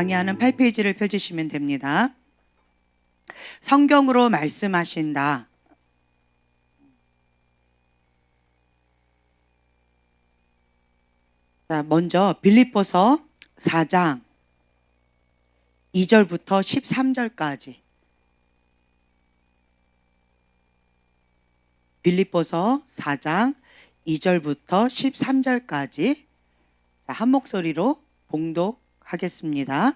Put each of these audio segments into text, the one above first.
강의하는 8페이지를 펴주시면 됩니다. 성경으로 말씀하신다. 자, 먼저 빌립보서 4장 2절부터 13절까지. 빌립보서 4장 2절부터 13절까지 한 목소리로 봉독하겠습니다.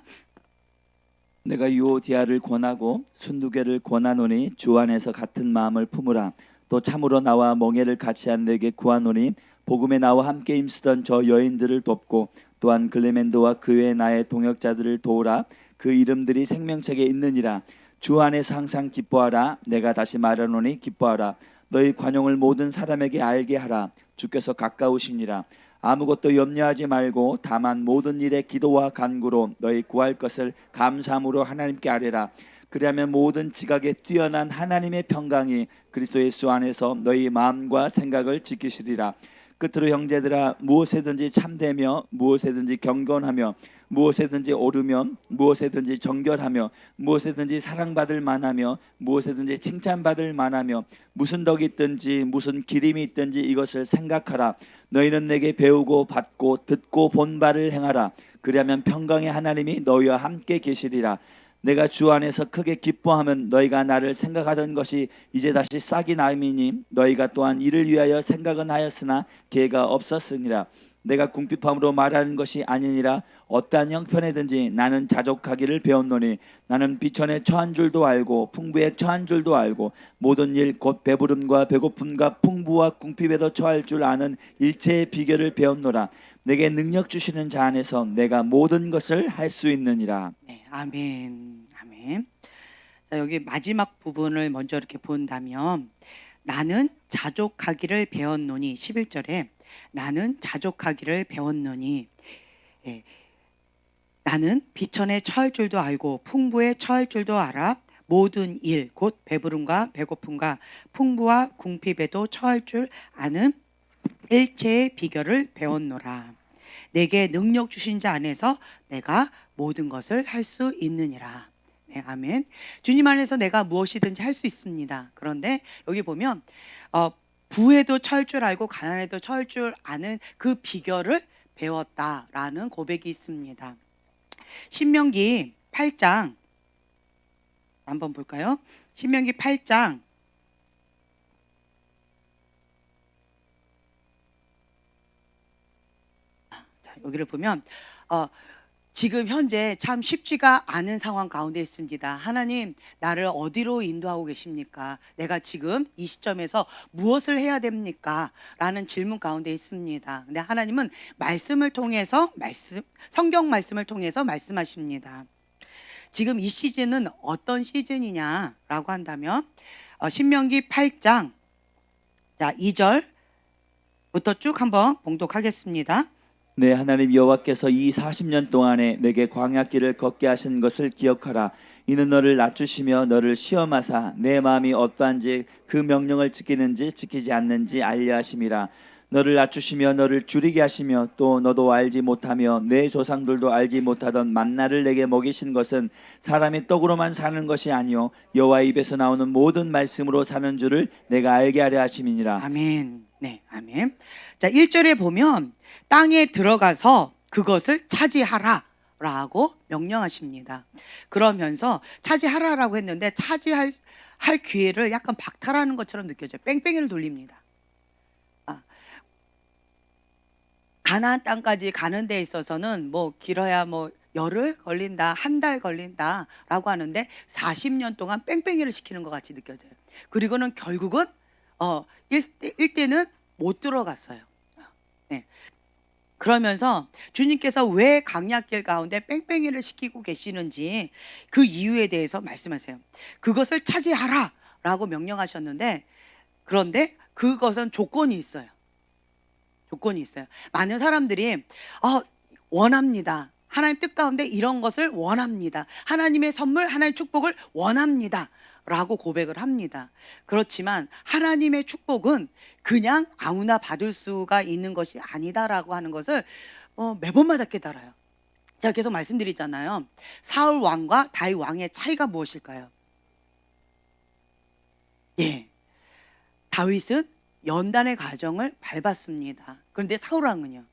내가 유오디아를 권하고 순두개를 권하노니 주 안에서 같은 마음을 품으라. 또 참으로 나와 멍에를 같이 한 내게 구하노니 복음에 나와 함께 힘쓰던 저 여인들을 돕고 또한 글레멘드와 그 외 나의 동역자들을 도우라. 그 이름들이 생명책에 있느니라. 주 안에서 항상 기뻐하라. 내가 다시 말하노니 기뻐하라. 너희 관용을 모든 사람에게 알게 하라. 주께서 가까우시니라. 아무것도 염려하지 말고 다만 모든 일에 기도와 간구로 너희 구할 것을 감사함으로 하나님께 아뢰라. 그리하면 모든 지각에 뛰어난 하나님의 평강이 그리스도 예수 안에서 너희 마음과 생각을 지키시리라. 끝으로 형제들아, 무엇에든지 참되며 무엇에든지 경건하며 무엇에든지 옳으며 무엇에든지 정결하며 무엇에든지 사랑받을 만하며 무엇에든지 칭찬받을 만하며 무슨 덕이 있든지 무슨 기림이 있든지 이것을 생각하라. 너희는 내게 배우고 받고 듣고 본 바를 행하라. 그리하면 평강의 하나님이 너희와 함께 계시리라. 내가 주 안에서 크게 기뻐하면 너희가 나를 생각하던 것이 이제 다시 싹이 나음이니 너희가 또한 이를 위하여 생각은 하였으나 계획가 없었으니라. 내가 궁핍함으로 말하는 것이 아니니라. 어떠한 형편에든지 나는 자족하기를 배웠노니 나는 비천에 처한 줄도 알고 풍부에 처한 줄도 알고 모든 일 곧 배부름과 배고픔과 풍부와 궁핍에도 처할 줄 아는 일체의 비결을 배웠노라. 내게 능력 주시는 자 안에서 내가 모든 것을 할 수 있느니라. 네, 아멘. 아멘. 자, 여기 마지막 부분을 먼저 이렇게 본다면 나는 자족하기를 배웠노니 11절에 나는 자족하기를 배웠노니 예, 나는 비천에 처할 줄도 알고 풍부에 처할 줄도 알아 모든 일 곧 배부름과 배고픔과 풍부와 궁핍에도 처할 줄 아는 일체의 비결을 배웠노라. 내게 능력 주신 자 안에서 내가 모든 것을 할 수 있느니라. 네, 아멘. 주님 안에서 내가 무엇이든지 할 수 있습니다. 그런데 여기 보면 부에도 처할 줄 알고 가난에도 처할 줄 아는 그 비결을 배웠다라는 고백이 있습니다. 신명기 8장 한번 볼까요? 신명기 8장 자, 여기를 보면 지금 현재 참 쉽지가 않은 상황 가운데 있습니다. 하나님, 나를 어디로 인도하고 계십니까? 내가 지금 이 시점에서 무엇을 해야 됩니까? 라는 질문 가운데 있습니다. 근데 하나님은 말씀을 통해서 성경 말씀을 통해서 말씀하십니다. 지금 이 시즌은 어떤 시즌이냐라고 한다면 신명기 8장 자 2절부터 쭉 한번 봉독하겠습니다. 내 하나님 여호와께서 이 40년 동안에 내게 광야길을 걷게 하신 것을 기억하라. 이는 너를 낮추시며 너를 시험하사 내 마음이 어떠한지 그 명령을 지키는지 지키지 않는지 알려 하심이라. 너를 낮추시며 너를 줄이게 하시며 또 너도 알지 못하며 내 조상들도 알지 못하던 만나를 내게 먹이신 것은 사람이 떡으로만 사는 것이 아니요 여호와 입에서 나오는 모든 말씀으로 사는 줄을 내가 알게 하려 하심이니라. 아멘. 네, 아멘. 자, 1절에 보면 땅에 들어가서 그것을 차지하라 라고 명령하십니다. 그러면서 차지하라라고 했는데 차지할 기회를 약간 박탈하는 것처럼 느껴져요. 뺑뺑이를 돌립니다. 가나안 땅까지 가는 데 있어서는 뭐 길어야 뭐 열흘 걸린다, 한 달 걸린다 라고 하는데 40년 동안 뺑뺑이를 시키는 것 같이 느껴져요. 그리고는 결국은 일대는 못 들어갔어요. 네. 그러면서 주님께서 왜 강약길 가운데 뺑뺑이를 시키고 계시는지 그 이유에 대해서 말씀하세요. 그것을 차지하라 라고 명령하셨는데 그런데 그것은 조건이 있어요. 조건이 있어요. 많은 사람들이 원합니다. 하나님 뜻 가운데 이런 것을 원합니다. 하나님의 선물, 하나님의 축복을 원합니다. 라고 고백을 합니다. 그렇지만 하나님의 축복은 그냥 아무나 받을 수가 있는 것이 아니다라고 하는 것을 매번마다 깨달아요. 제가 계속 말씀드리잖아요. 사울 왕과 다윗 왕의 차이가 무엇일까요? 예. 다윗은 연단의 과정을 밟았습니다. 그런데 사울 왕은요.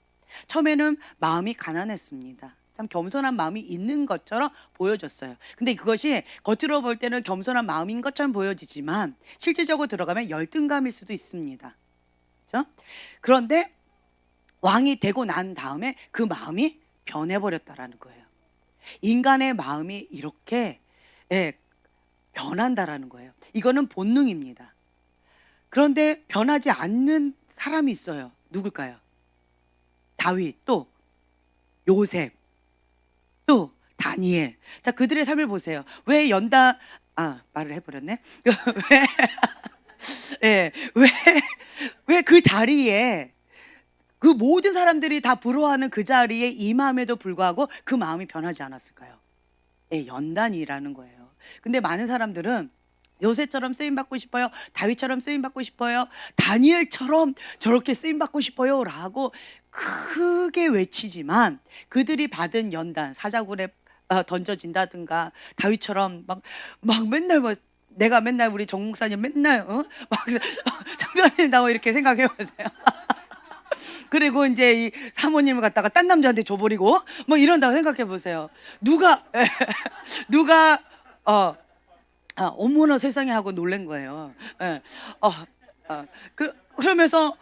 처음에는 마음이 가난했습니다. 참 겸손한 마음이 있는 것처럼 보여졌어요. 근데 그것이 겉으로 볼 때는 겸손한 마음인 것처럼 보여지지만 실질적으로 들어가면 열등감일 수도 있습니다. 그렇죠? 그런데 왕이 되고 난 다음에 그 마음이 변해버렸다라는 거예요. 인간의 마음이 이렇게 변한다라는 거예요. 이거는 본능입니다. 그런데 변하지 않는 사람이 있어요. 누굴까요? 다윗, 또 요셉, 또 다니엘. 자, 그들의 삶을 보세요. 왜 말을 해버렸네. 왜 그 자리에 그 모든 사람들이 다 부러워하는 그 자리에 임함에도 불구하고 그 마음이 변하지 않았을까요? 연단이라는 거예요. 근데 많은 사람들은 요셉처럼 쓰임 받고 싶어요. 다윗처럼 쓰임 받고 싶어요. 다니엘처럼 저렇게 쓰임 받고 싶어요. 라고 크게 외치지만 그들이 받은 연단, 사자굴에 던져진다든가 다윗처럼 막 맨날 내가 맨날 우리 정 목사님 맨날 막 정사님 나고 이렇게 생각해 보세요. 그리고 이제 이 사모님을 갖다가 딴 남자한테 줘버리고 뭐 이런다고 생각해 보세요. 누가 어머나 세상에 하고 놀란 거예요. 그러면서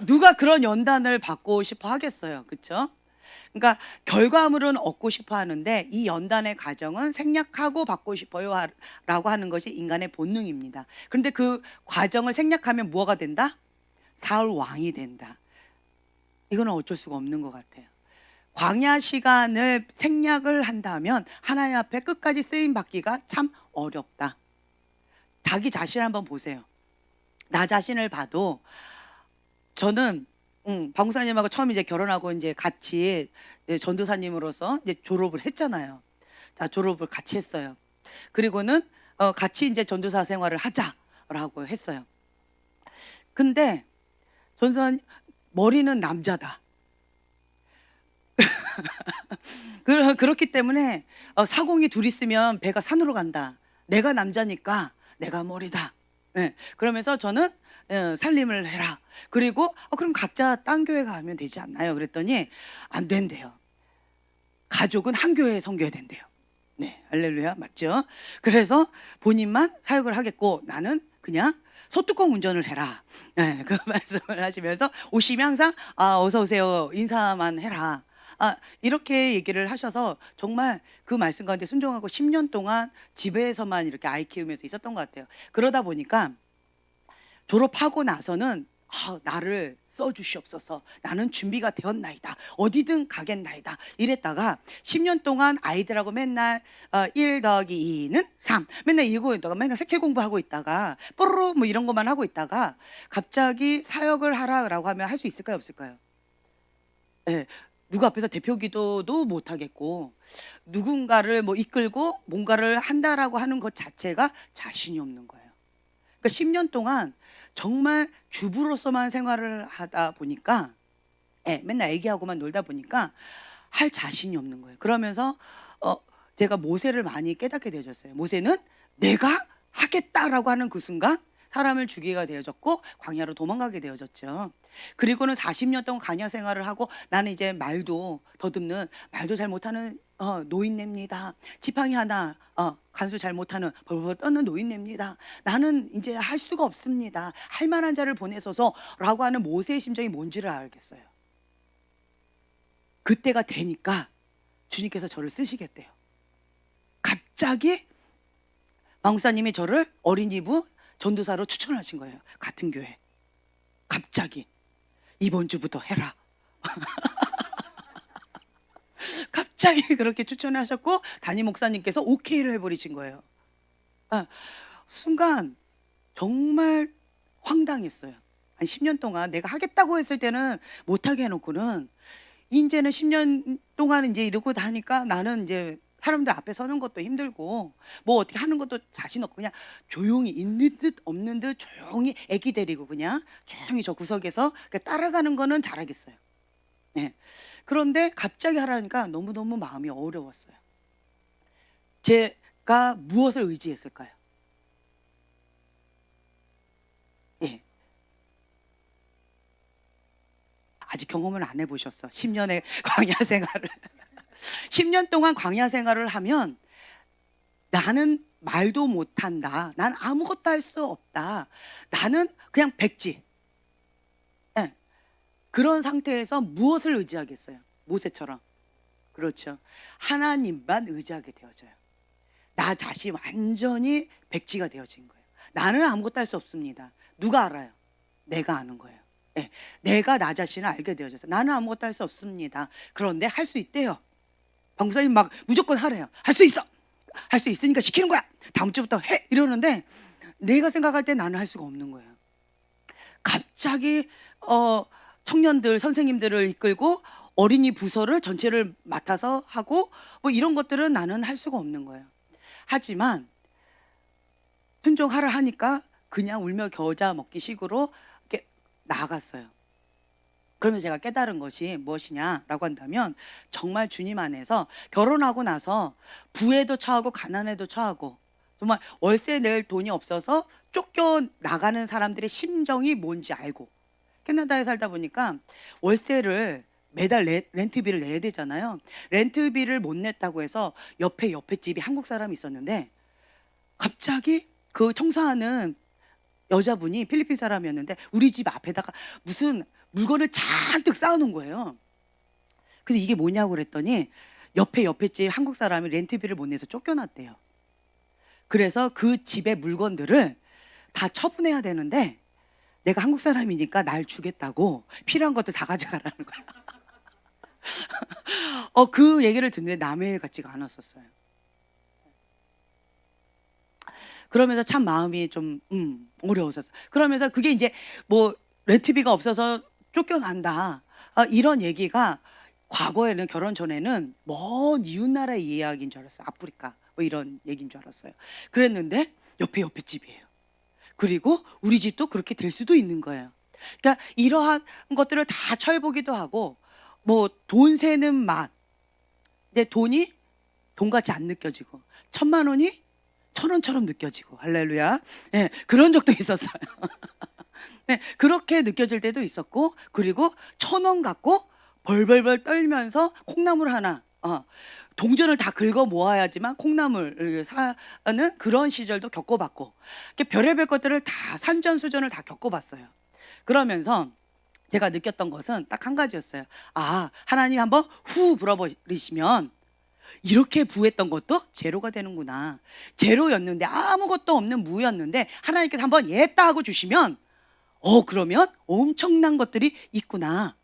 누가 그런 연단을 받고 싶어 하겠어요. 그렇죠? 그러니까 결과물은 얻고 싶어 하는데 이 연단의 과정은 생략하고 받고 싶어요 라고 하는 것이 인간의 본능입니다. 그런데 그 과정을 생략하면 무엇가 된다? 사울 왕이 된다. 이거는 어쩔 수가 없는 것 같아요. 광야 시간을 생략을 한다면 하나님 앞에 끝까지 쓰임 받기가 참 어렵다. 자기 자신 한번 보세요. 나 자신을 봐도 저는 방사님하고 처음 이제 결혼하고 이제 같이 전도사님으로서 이제 졸업을 했잖아요. 자, 졸업을 같이 했어요. 그리고는 같이 이제 전도사 생활을 하자라고 했어요. 근데 전도사님 머리는 남자다. 그렇기 때문에 사공이 둘 있으면 배가 산으로 간다. 내가 남자니까 내가 머리다. 그러면서 저는 살림을 해라. 그리고 그럼 각자 딴 교회 가면 되지 않나요? 그랬더니 안 된대요. 가족은 한 교회에 섬겨야 된대요. 네, 할렐루야, 맞죠? 그래서 본인만 사역을 하겠고 나는 그냥 소뚜껑 운전을 해라. 네, 그 말씀을 하시면서 오시면 항상 어서 오세요 인사만 해라. 이렇게 얘기를 하셔서 정말 그 말씀 가운데 순종하고 10년 동안 집에서만 이렇게 아이 키우면서 있었던 것 같아요. 그러다 보니까 졸업하고 나서는 나를 써주시옵소서. 나는 준비가 되었나이다. 어디든 가겠나이다. 이랬다가 10년 동안 아이들하고 맨날 1 더하기 2는 3 맨날 이러고 있다가 맨날 색칠 공부하고 있다가 뽀로로 뭐 이런 것만 하고 있다가 갑자기 사역을 하라고 하면 할 수 있을까요? 없을까요? 네. 누구 앞에서 대표 기도도 못 하겠고 누군가를 뭐 이끌고 뭔가를 한다라고 하는 것 자체가 자신이 없는 거예요. 그러니까 10년 동안 정말 주부로서만 생활을 하다 보니까 맨날 애기하고만 놀다 보니까 할 자신이 없는 거예요. 그러면서 제가 모세를 많이 깨닫게 되어졌어요. 모세는 내가 하겠다라고 하는 그 순간 사람을 죽이게 되어졌고 광야로 도망가게 되어졌죠. 그리고는 40년 동안 광야 생활을 하고 나는 이제 말도 더듬는 말도 잘 못하는 노인네입니다. 지팡이 하나 간수 잘 못하는 벌벌 떠는 노인네입니다. 나는 이제 할 수가 없습니다. 할 만한 자를 보내소서라고 하는 모세의 심정이 뭔지를 알겠어요. 그때가 되니까 주님께서 저를 쓰시겠대요. 갑자기 왕사님이 저를 어린이부 전도사로 추천하신 거예요. 같은 교회. 갑자기 이번 주부터 해라. 갑자기 그렇게 추천하셨고 담임 목사님께서 오케이를 해버리신 거예요. 순간 정말 황당했어요. 한 10년 동안 내가 하겠다고 했을 때는 못하게 해놓고는 이제는 10년 동안 이제 이러고 다니까 나는 이제 사람들 앞에 서는 것도 힘들고 뭐 어떻게 하는 것도 자신 없고 그냥 조용히 있는 듯 없는 듯 조용히 애기 데리고 그냥 조용히 저 구석에서 따라가는 거는 잘하겠어요. 네. 그런데 갑자기 하라니까 너무너무 마음이 어려웠어요. 제가 무엇을 의지했을까요? 예. 아직 경험을 안 해보셨어. 10년의 광야 생활을. 10년 동안 광야 생활을 하면 나는 말도 못한다. 난 아무것도 할 수 없다. 나는 그냥 백지. 예. 그런 상태에서 무엇을 의지하겠어요? 모세처럼. 그렇죠. 하나님만 의지하게 되어져요. 나 자신 완전히 백지가 되어진 거예요. 나는 아무것도 할 수 없습니다. 누가 알아요? 내가 아는 거예요. 예. 내가 나 자신을 알게 되어져서 나는 아무것도 할 수 없습니다. 그런데 할 수 있대요. 방구사님 막 무조건 하래요. 할 수 있어. 할 수 있으니까 시키는 거야. 다음 주부터 해. 이러는데 내가 생각할 때 나는 할 수가 없는 거예요. 갑자기 청년들 선생님들을 이끌고 어린이 부서를 전체를 맡아서 하고 뭐 이런 것들은 나는 할 수가 없는 거예요. 하지만 순종하라 하니까 그냥 울며 겨자 먹기 식으로 이렇게 나아갔어요. 그러면 제가 깨달은 것이 무엇이냐라고 한다면 정말 주님 안에서 결혼하고 나서 부에도 처하고 가난에도 처하고 정말 월세 낼 돈이 없어서 쫓겨 나가는 사람들의 심정이 뭔지 알고 캐나다에 살다 보니까 월세를 매달 렌트비를 내야 되잖아요. 렌트비를 못 냈다고 해서 옆에 집이 한국 사람이 있었는데 갑자기 그 청소하는 여자분이 필리핀 사람이었는데 우리 집 앞에다가 무슨 물건을 잔뜩 쌓아놓은 거예요. 그래서 이게 뭐냐고 그랬더니 옆에 집 한국 사람이 렌트비를 못 내서 쫓겨났대요. 그래서 그 집의 물건들을 다 처분해야 되는데 내가 한국 사람이니까 날 주겠다고 필요한 것들 다 가져가라는 거야. 그 얘기를 듣는데 남의 일 같지가 않았었어요. 그러면서 참 마음이 좀 어려웠었어요. 그러면서 그게 이제 뭐 렌트비가 없어서 쫓겨난다. 이런 얘기가 과거에는 결혼 전에는 먼 이웃나라의 이야기인 줄 알았어요. 아프리카 뭐 이런 얘기인 줄 알았어요. 그랬는데 옆에 집이에요. 그리고 우리 집도 그렇게 될 수도 있는 거예요. 그러니까 이러한 것들을 다 처해보기도 하고 뭐 돈 세는 맛. 근데 돈이 돈같이 안 느껴지고 1,000만 원이 1,000원처럼 느껴지고 할렐루야. 예, 그런 적도 있었어요. 네, 그렇게 느껴질 때도 있었고 그리고 1,000원 갖고 벌벌벌 떨면서 콩나물 하나 동전을 다 긁어 모아야지만 콩나물을 사는 그런 시절도 겪어봤고 이렇게 별의별 것들을 다 산전수전을 다 겪어봤어요. 그러면서 제가 느꼈던 것은 딱 한 가지였어요. 하나님 한번 후 불어버리시면 이렇게 부했던 것도 제로가 되는구나. 제로였는데 아무것도 없는 무였는데 하나님께서 한번 예따 하고 주시면 그러면 엄청난 것들이 있구나.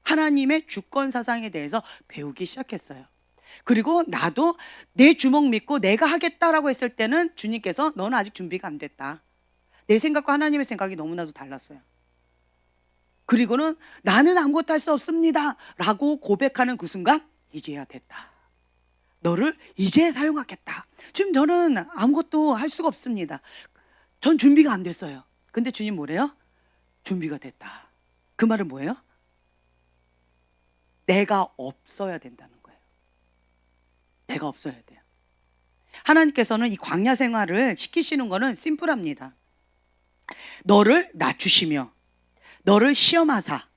하나님의 주권 사상에 대해서 배우기 시작했어요. 그리고 나도 내 주먹 믿고 내가 하겠다라고 했을 때는 주님께서 너는 아직 준비가 안 됐다. 내 생각과 하나님의 생각이 너무나도 달랐어요. 그리고는 나는 아무것도 할 수 없습니다 라고 고백하는 그 순간 이제야 됐다. 너를 이제 사용하겠다. 지금 저는 아무것도 할 수가 없습니다. 전 준비가 안 됐어요. 근데 주님 뭐래요? 준비가 됐다. 그 말은 뭐예요? 내가 없어야 된다는 거예요. 내가 없어야 돼요. 하나님께서는 이 광야 생활을 시키시는 거는 심플합니다. 너를 낮추시며 너를 시험하사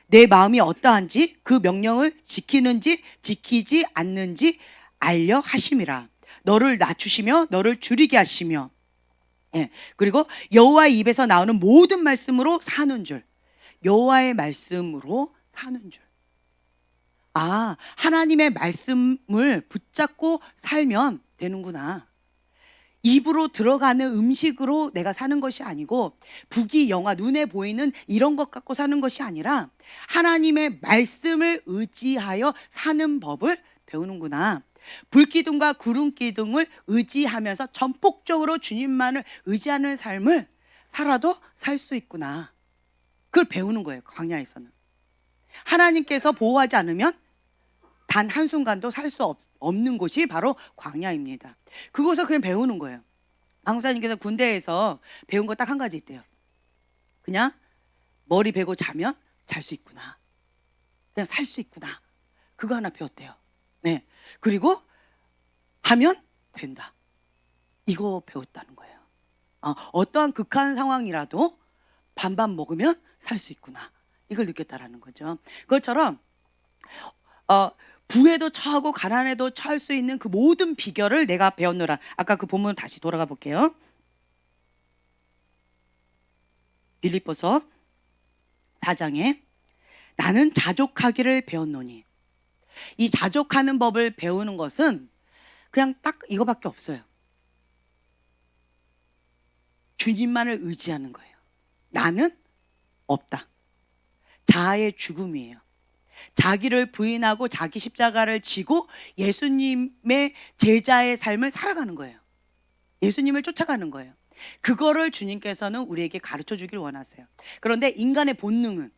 내 마음이 어떠한지 그 명령을 지키는지 지키지 않는지 알려 하심이라. 너를 낮추시며 너를 줄이게 하시며 그리고 여호와의 입에서 나오는 모든 말씀으로 사는 줄. 여호와의 말씀으로 사는 줄. 하나님의 말씀을 붙잡고 살면 되는구나. 입으로 들어가는 음식으로 내가 사는 것이 아니고 부귀 영화 눈에 보이는 이런 것 갖고 사는 것이 아니라 하나님의 말씀을 의지하여 사는 법을 배우는구나. 불기둥과 구름기둥을 의지하면서 전폭적으로 주님만을 의지하는 삶을 살아도 살 수 있구나. 그걸 배우는 거예요. 광야에서는. 하나님께서 보호하지 않으면 단 한순간도 살 수 없는 곳이 바로 광야입니다. 그곳을 그냥 배우는 거예요. 방사님께서 군대에서 배운 거 딱 한 가지 있대요. 그냥 머리 베고 자면 잘 수 있구나. 그냥 살 수 있구나. 그거 하나 배웠대요. 네. 그리고 하면 된다. 이거 배웠다는 거예요. 어떠한 극한 상황이라도 반반 먹으면 살 수 있구나. 이걸 느꼈다라는 거죠. 그것처럼 부에도 처하고 가난에도 처할 수 있는 그 모든 비결을 내가 배웠노라. 아까 그 본문 다시 돌아가 볼게요. 빌립보서 4장에 나는 자족하기를 배웠노니. 이 자족하는 법을 배우는 것은 그냥 딱 이거밖에 없어요. 주님만을 의지하는 거예요. 나는 없다. 자아의 죽음이에요. 자기를 부인하고 자기 십자가를 지고 예수님의 제자의 삶을 살아가는 거예요. 예수님을 쫓아가는 거예요. 그거를 주님께서는 우리에게 가르쳐 주길 원하세요. 그런데 인간의 본능은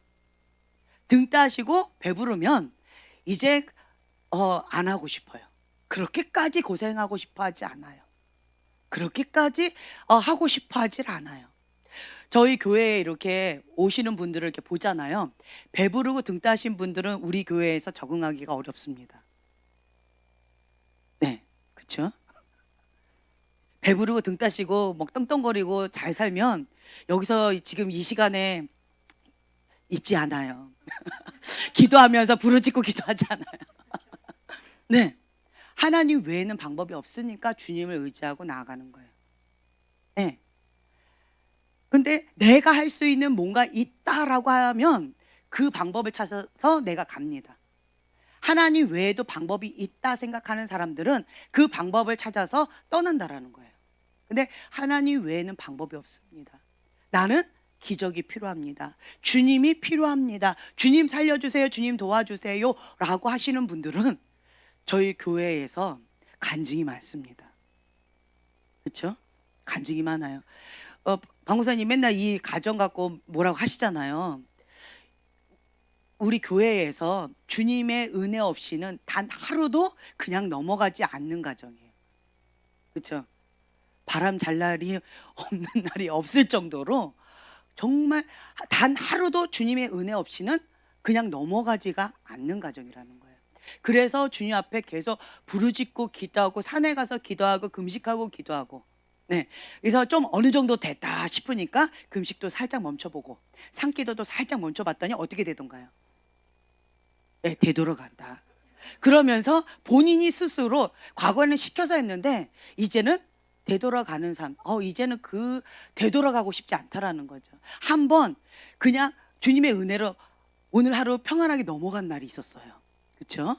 등 따시고 배부르면 이제 안 하고 싶어요. 그렇게까지 고생하고 싶어 하지 않아요. 그렇게까지 하고 싶어 하질 않아요. 저희 교회에 이렇게 오시는 분들을 이렇게 보잖아요. 배부르고 등 따신 분들은 우리 교회에서 적응하기가 어렵습니다. 네, 그렇죠? 배부르고 등 따시고 막 떵떵거리고 잘 살면 여기서 지금 이 시간에 있지 않아요. 기도하면서 부르짖고 기도하지 않아요. 네, 하나님 외에는 방법이 없으니까 주님을 의지하고 나아가는 거예요. 네. 근데 내가 할 수 있는 뭔가 있다라고 하면 그 방법을 찾아서 내가 갑니다. 하나님 외에도 방법이 있다 생각하는 사람들은 그 방법을 찾아서 떠난다라는 거예요. 근데 하나님 외에는 방법이 없습니다. 나는 기적이 필요합니다. 주님이 필요합니다. 주님 살려주세요. 주님 도와주세요. 라고 하시는 분들은 저희 교회에서 간증이 많습니다. 그렇죠? 간증이 많아요. 방구사님 맨날 이 가정 갖고 뭐라고 하시잖아요. 우리 교회에서 주님의 은혜 없이는 단 하루도 그냥 넘어가지 않는 가정이에요. 그렇죠? 바람 잘 날이 없는 날이 없을 정도로 정말 단 하루도 주님의 은혜 없이는 그냥 넘어가지가 않는 가정이라는 거예요. 그래서 주님 앞에 계속 부르짖고 기도하고 산에 가서 기도하고 금식하고 기도하고, 네, 그래서 좀 어느 정도 됐다 싶으니까 금식도 살짝 멈춰보고 산기도도 살짝 멈춰봤더니 어떻게 되던가요? 네, 되돌아간다. 그러면서 본인이 스스로 과거에는 시켜서 했는데 이제는 되돌아가는 삶. 이제는 그 되돌아가고 싶지 않다라는 거죠. 한번 그냥 주님의 은혜로 오늘 하루 평안하게 넘어간 날이 있었어요. 그렇죠?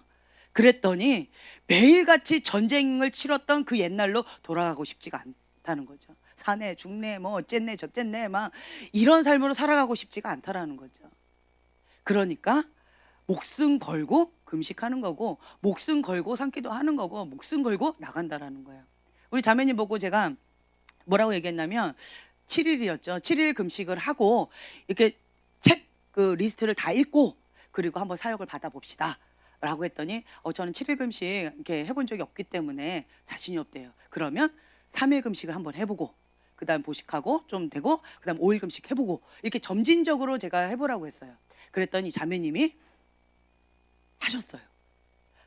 그랬더니 매일같이 전쟁을 치렀던 그 옛날로 돌아가고 싶지가 않다는 거죠. 사내 죽네 뭐 어쨌네 저쨌네 막 이런 삶으로 살아가고 싶지가 않다라는 거죠. 그러니까 목숨 걸고 금식하는 거고 목숨 걸고 산기도 하는 거고 목숨 걸고 나간다라는 거예요. 우리 자매님 보고 제가 뭐라고 얘기했냐면 7일이었죠. 7일 금식을 하고 이렇게 책 그 리스트를 다 읽고 그리고 한번 사역을 받아봅시다 라고 했더니 저는 7일 금식 이렇게 해본 적이 없기 때문에 자신이 없대요. 그러면 3일 금식을 한번 해보고 그 다음 보식하고 좀 되고 그 다음 5일 금식 해보고 이렇게 점진적으로 제가 해보라고 했어요. 그랬더니 자매님이 하셨어요.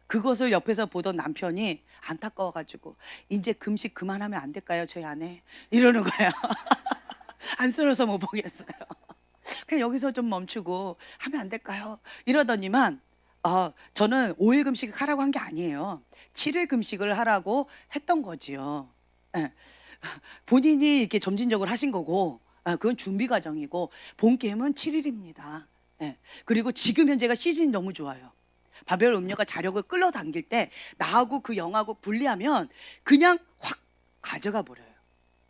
그것을 옆에서 보던 남편이 안타까워가지고 이제 금식 그만하면 안 될까요 저희 아내 이러는 거예요. 안쓰러워서 못 보겠어요. 그냥 여기서 좀 멈추고 하면 안 될까요 이러더니만 저는 5일 금식을 하라고 한 게 아니에요. 7일 금식을 하라고 했던 거지요. 네. 본인이 이렇게 점진적으로 하신 거고 그건 준비 과정이고 본 게임은 7일입니다. 네. 그리고 지금 현재가 시즌이 너무 좋아요. 바벨 음료가 자력을 끌어당길 때 나하고 그 영하고 분리하면 그냥 확 가져가 버려요.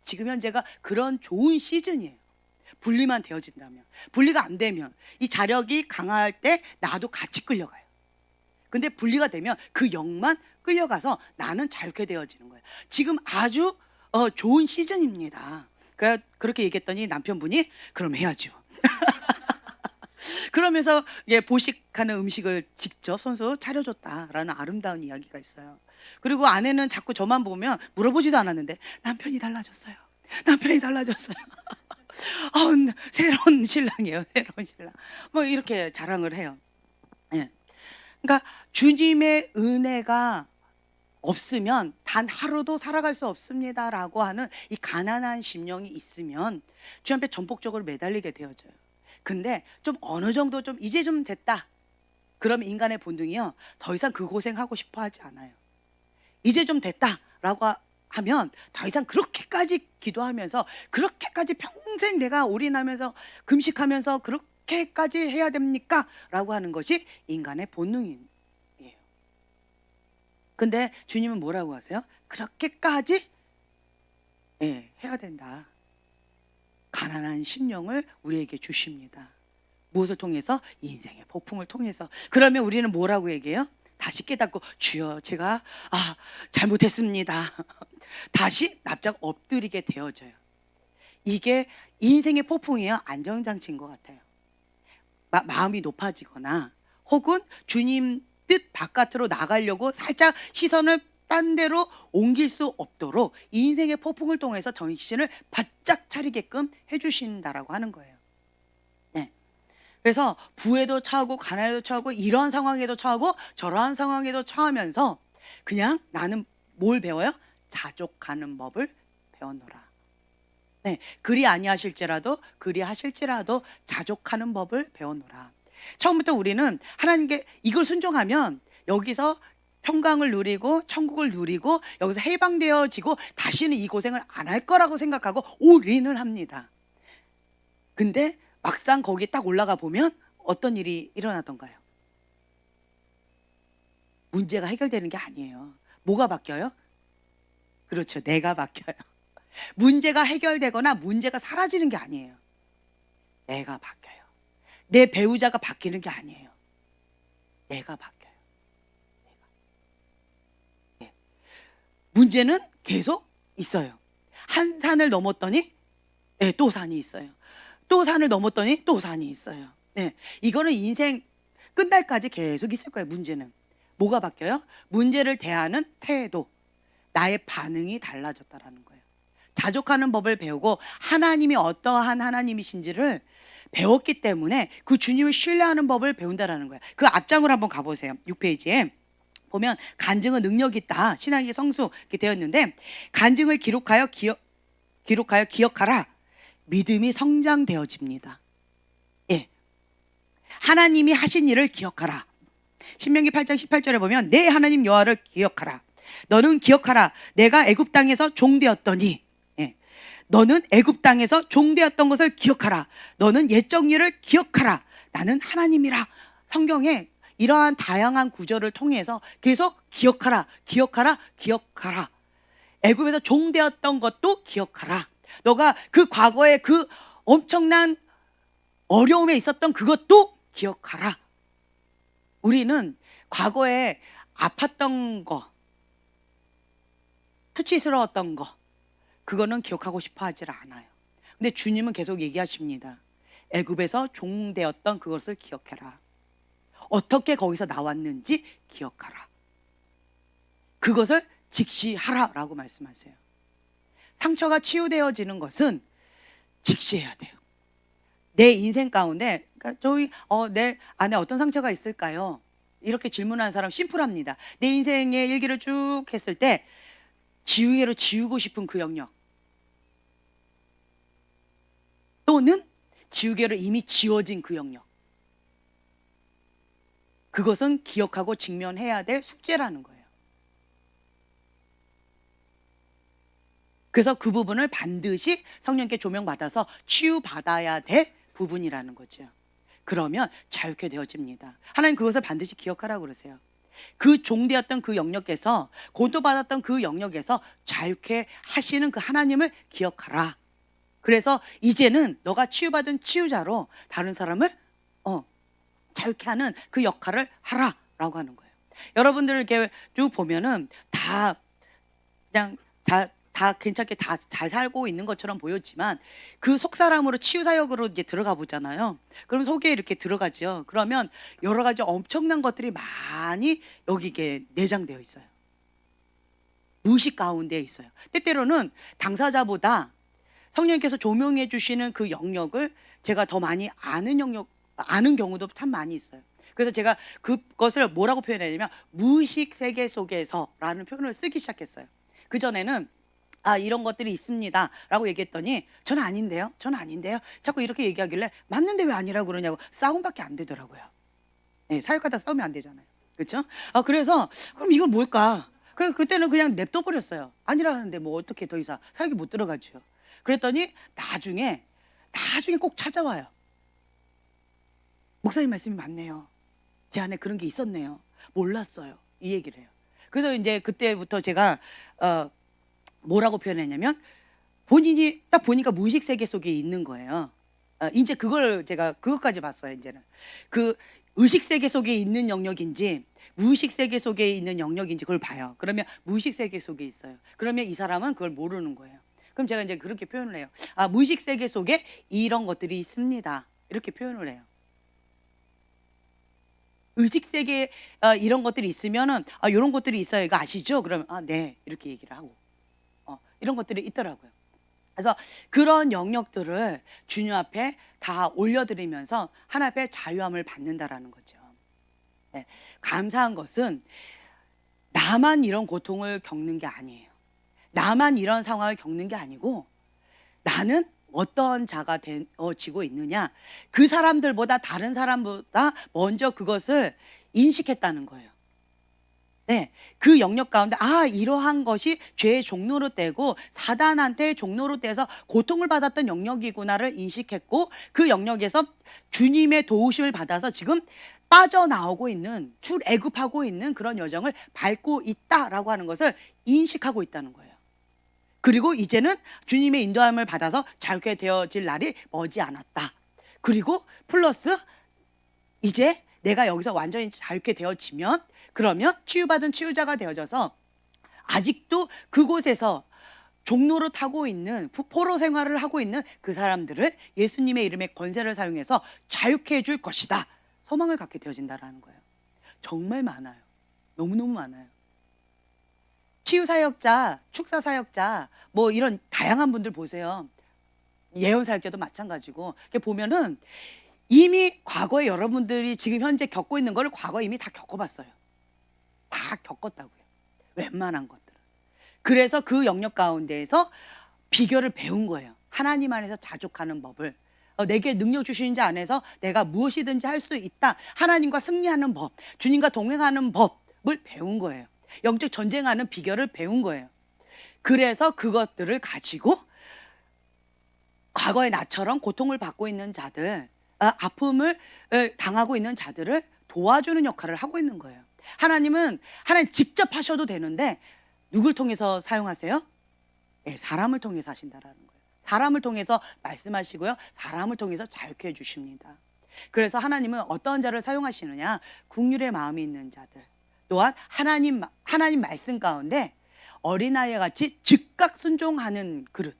지금 현재가 그런 좋은 시즌이에요. 분리만 되어진다면. 분리가 안 되면 이 자력이 강할 때 나도 같이 끌려가요. 근데 분리가 되면 그 영만 끌려가서 나는 자유케 되어지는 거예요. 지금 아주 좋은 시즌입니다. 그렇게 얘기했더니 남편분이 그럼 해야죠. 그러면서 보식하는 음식을 직접 손수 차려줬다라는 아름다운 이야기가 있어요. 그리고 아내는 자꾸 저만 보면 물어보지도 않았는데 남편이 달라졌어요. 남편이 달라졌어요. 새로운 신랑이에요. 새로운 신랑. 뭐 이렇게 자랑을 해요. 예. 그러니까 주님의 은혜가 없으면 단 하루도 살아갈 수 없습니다라고 하는 이 가난한 심령이 있으면 주 앞에 전폭적으로 매달리게 되어져요. 근데 좀 어느 정도 좀 이제 좀 됐다. 그럼 인간의 본능이요. 더 이상 그 고생하고 싶어 하지 않아요. 이제 좀 됐다라고 하면 더 이상 그렇게까지 기도하면서 그렇게까지 평생 내가 올인하면서 금식하면서 그렇게까지 해야 됩니까? 라고 하는 것이 인간의 본능이에요. 근데 주님은 뭐라고 하세요? 그렇게까지 해야 된다. 가난한 심령을 우리에게 주십니다. 무엇을 통해서? 인생의 폭풍을 통해서. 그러면 우리는 뭐라고 얘기해요? 다시 깨닫고 주여 제가 잘못했습니다. 다시 납작 엎드리게 되어져요. 이게 인생의 폭풍이요 안정장치인 것 같아요. 마음이 높아지거나 혹은 주님 뜻 바깥으로 나가려고 살짝 시선을 딴 데로 옮길 수 없도록 인생의 폭풍을 통해서 정신을 바짝 차리게끔 해주신다라고 하는 거예요. 네. 그래서 부에도 처하고 가난에도 처하고 이러한 상황에도 처하고 저러한 상황에도 처하면서 그냥 나는 뭘 배워요? 자족하는 법을 배워노라. 네, 그리 아니하실지라도 자족하는 법을 배워노라. 처음부터 우리는 하나님께 이걸 순종하면 여기서 평강을 누리고 천국을 누리고 여기서 해방되어지고 다시는 이 고생을 안 할 거라고 생각하고 올인을 합니다. 근데 막상 거기 딱 올라가 보면 어떤 일이 일어나던가요? 문제가 해결되는 게 아니에요. 뭐가 바뀌어요? 그렇죠. 내가 바뀌어요. 문제가 해결되거나 문제가 사라지는 게 아니에요. 내가 바뀌어요. 내 배우자가 바뀌는 게 아니에요. 내가 바뀌어요. 네. 문제는 계속 있어요. 한 산을 넘었더니 네, 또 산이 있어요. 또 산을 넘었더니 또 산이 있어요. 네, 이거는 인생 끝날까지 계속 있을 거예요. 문제는 뭐가 바뀌어요? 문제를 대하는 태도, 나의 반응이 달라졌다라는 거예요. 자족하는 법을 배우고 하나님이 어떠한 하나님이신지를 배웠기 때문에 그 주님을 신뢰하는 법을 배운다라는 거예요. 그 앞장으로 한번 가보세요. 6페이지에 보면 간증은 능력이 있다. 신학의 성수 이렇게 되었는데 간증을 기록하여 기억하라. 믿음이 성장되어집니다. 예, 하나님이 하신 일을 기억하라. 신명기 8장 18절에 보면 내 하나님 여호와를 기억하라. 너는 기억하라. 내가 애굽 땅에서 종되었더니 너는 애굽 땅에서 종되었던 것을 기억하라. 너는 옛적 일을 기억하라. 나는 하나님이라. 성경에 이러한 다양한 구절을 통해서 계속 기억하라. 애굽에서 종되었던 것도 기억하라. 너가 그 과거에 그 엄청난 어려움에 있었던 그것도 기억하라. 우리는 과거에 아팠던 거, 수치스러웠던 거 그거는 기억하고 싶어 하질 않아요. 근데 주님은 계속 얘기하십니다. 애굽에서 종되었던 그것을 기억해라. 어떻게 거기서 나왔는지 기억하라. 그것을 직시하라라고 말씀하세요. 상처가 치유되어지는 것은 직시해야 돼요. 내 인생 가운데 내 안에 어떤 상처가 있을까요? 이렇게 질문하는 사람 심플합니다. 내 인생의 일기를 쭉 했을 때 지우개로 지우고 싶은 그 영역 또는 지우개로 이미 지워진 그 영역, 그것은 기억하고 직면해야 될 숙제라는 거예요. 그래서 그 부분을 반드시 성령께 조명받아서 치유받아야 될 부분이라는 거죠. 그러면 자유케 되어집니다. 하나님 그것을 반드시 기억하라고 그러세요. 그 종되었던 그 영역에서, 고통받았던 그 영역에서 자유케 하시는 그 하나님을 기억하라. 그래서 이제는 너가 치유받은 치유자로 다른 사람을 자유케 하는 그 역할을 하라라고 하는 거예요. 여러분들 이렇게 쭉 보면은 다 괜찮게 다 잘 살고 있는 것처럼 보였지만 그 속사람으로 치유사역으로 이제 들어가 보잖아요. 그럼 속에 이렇게 들어가죠. 그러면 여러 가지 엄청난 것들이 많이 여기에 내장되어 있어요. 무의식 가운데 있어요. 때때로는 당사자보다 성령께서 조명해 주시는 그 영역을 제가 더 많이 아는 경우도 참 많이 있어요. 그래서 제가 그것을 뭐라고 표현했냐면 무의식 세계 속에서라는 표현을 쓰기 시작했어요. 그전에는 이런 것들이 있습니다라고 얘기했더니 저는 아닌데요. 저는 아닌데요. 자꾸 이렇게 얘기하길래 맞는데 왜 아니라고 그러냐고 싸움밖에 안 되더라고요. 네, 사역하다 싸우면 안 되잖아요. 그렇죠? 그래서 그럼 이건 뭘까? 그때는 그냥 냅둬 버렸어요. 아니라 하는데 뭐 어떻게 더 이상 사역이 못 들어가죠. 그랬더니 나중에 꼭 찾아와요. 목사님 말씀이 맞네요. 제 안에 그런 게 있었네요. 몰랐어요. 이 얘기를 해요. 그래서 이제 그때부터 제가 뭐라고 표현했냐면 본인이 딱 보니까 무의식 세계 속에 있는 거예요. 이제 그걸 제가 그것까지 봤어요. 이제는 그 의식 세계 속에 있는 영역인지 무의식 세계 속에 있는 영역인지 그걸 봐요. 그러면 무의식 세계 속에 있어요. 그러면 이 사람은 그걸 모르는 거예요. 그럼 제가 이제 그렇게 표현을 해요. 무의식 세계 속에 이런 것들이 있습니다. 이렇게 표현을 해요. 의식 세계에 이런 것들이 있으면은 이런 것들이 있어요. 이거 아시죠? 그러면 네 이렇게 얘기를 하고 이런 것들이 있더라고요. 그래서 그런 영역들을 주님 앞에 다 올려드리면서 하나님 앞에 자유함을 받는다라는 거죠. 네, 감사한 것은 나만 이런 고통을 겪는 게 아니에요. 나만 이런 상황을 겪는 게 아니고 나는 어떤 자가 되어지고 있느냐, 그 사람들보다 다른 사람보다 먼저 그것을 인식했다는 거예요. 네, 그 영역 가운데 이러한 것이 죄의 종로로 떼고 사단한테 종로로 떼서 고통을 받았던 영역이구나를 인식했고 그 영역에서 주님의 도우심을 받아서 지금 빠져나오고 있는 출애굽하고 있는 그런 여정을 밟고 있다라고 하는 것을 인식하고 있다는 거예요. 그리고 이제는 주님의 인도함을 받아서 자유케 되어질 날이 머지 않았다. 그리고 플러스 이제 내가 여기서 완전히 자유케 되어지면 그러면 치유받은 치유자가 되어져서 아직도 그곳에서 종로를 타고 있는 포로 생활을 하고 있는 그 사람들을 예수님의 이름의 권세를 사용해서 자유케 해줄 것이다. 소망을 갖게 되어진다라는 거예요. 정말 많아요. 너무너무 많아요. 치유사역자, 축사사역자 뭐 이런 다양한 분들 보세요. 예언사역자도 마찬가지고 이렇게 보면은 이미 과거에 여러분들이 지금 현재 겪고 있는 걸 과거에 이미 다 겪어봤어요. 다 겪었다고요. 웬만한 것들은. 그래서 그 영역 가운데에서 비결을 배운 거예요. 하나님 안에서 자족하는 법을. 내게 능력 주시는 자 안에서 내가 무엇이든지 할 수 있다. 하나님과 승리하는 법, 주님과 동행하는 법을 배운 거예요. 영적 전쟁하는 비결을 배운 거예요. 그래서 그것들을 가지고 과거의 나처럼 고통을 받고 있는 자들, 아픔을 당하고 있는 자들을 도와주는 역할을 하고 있는 거예요. 하나님 직접 하셔도 되는데 누굴 통해서 사용하세요? 네, 사람을 통해서 하신다라는 거예요. 사람을 통해서 말씀하시고요. 사람을 통해서 자유케 해주십니다. 그래서 하나님은 어떤 자를 사용하시느냐? 국률의 마음이 있는 자들, 또한 하나님 말씀 가운데 어린아이 같이 즉각 순종하는 그릇,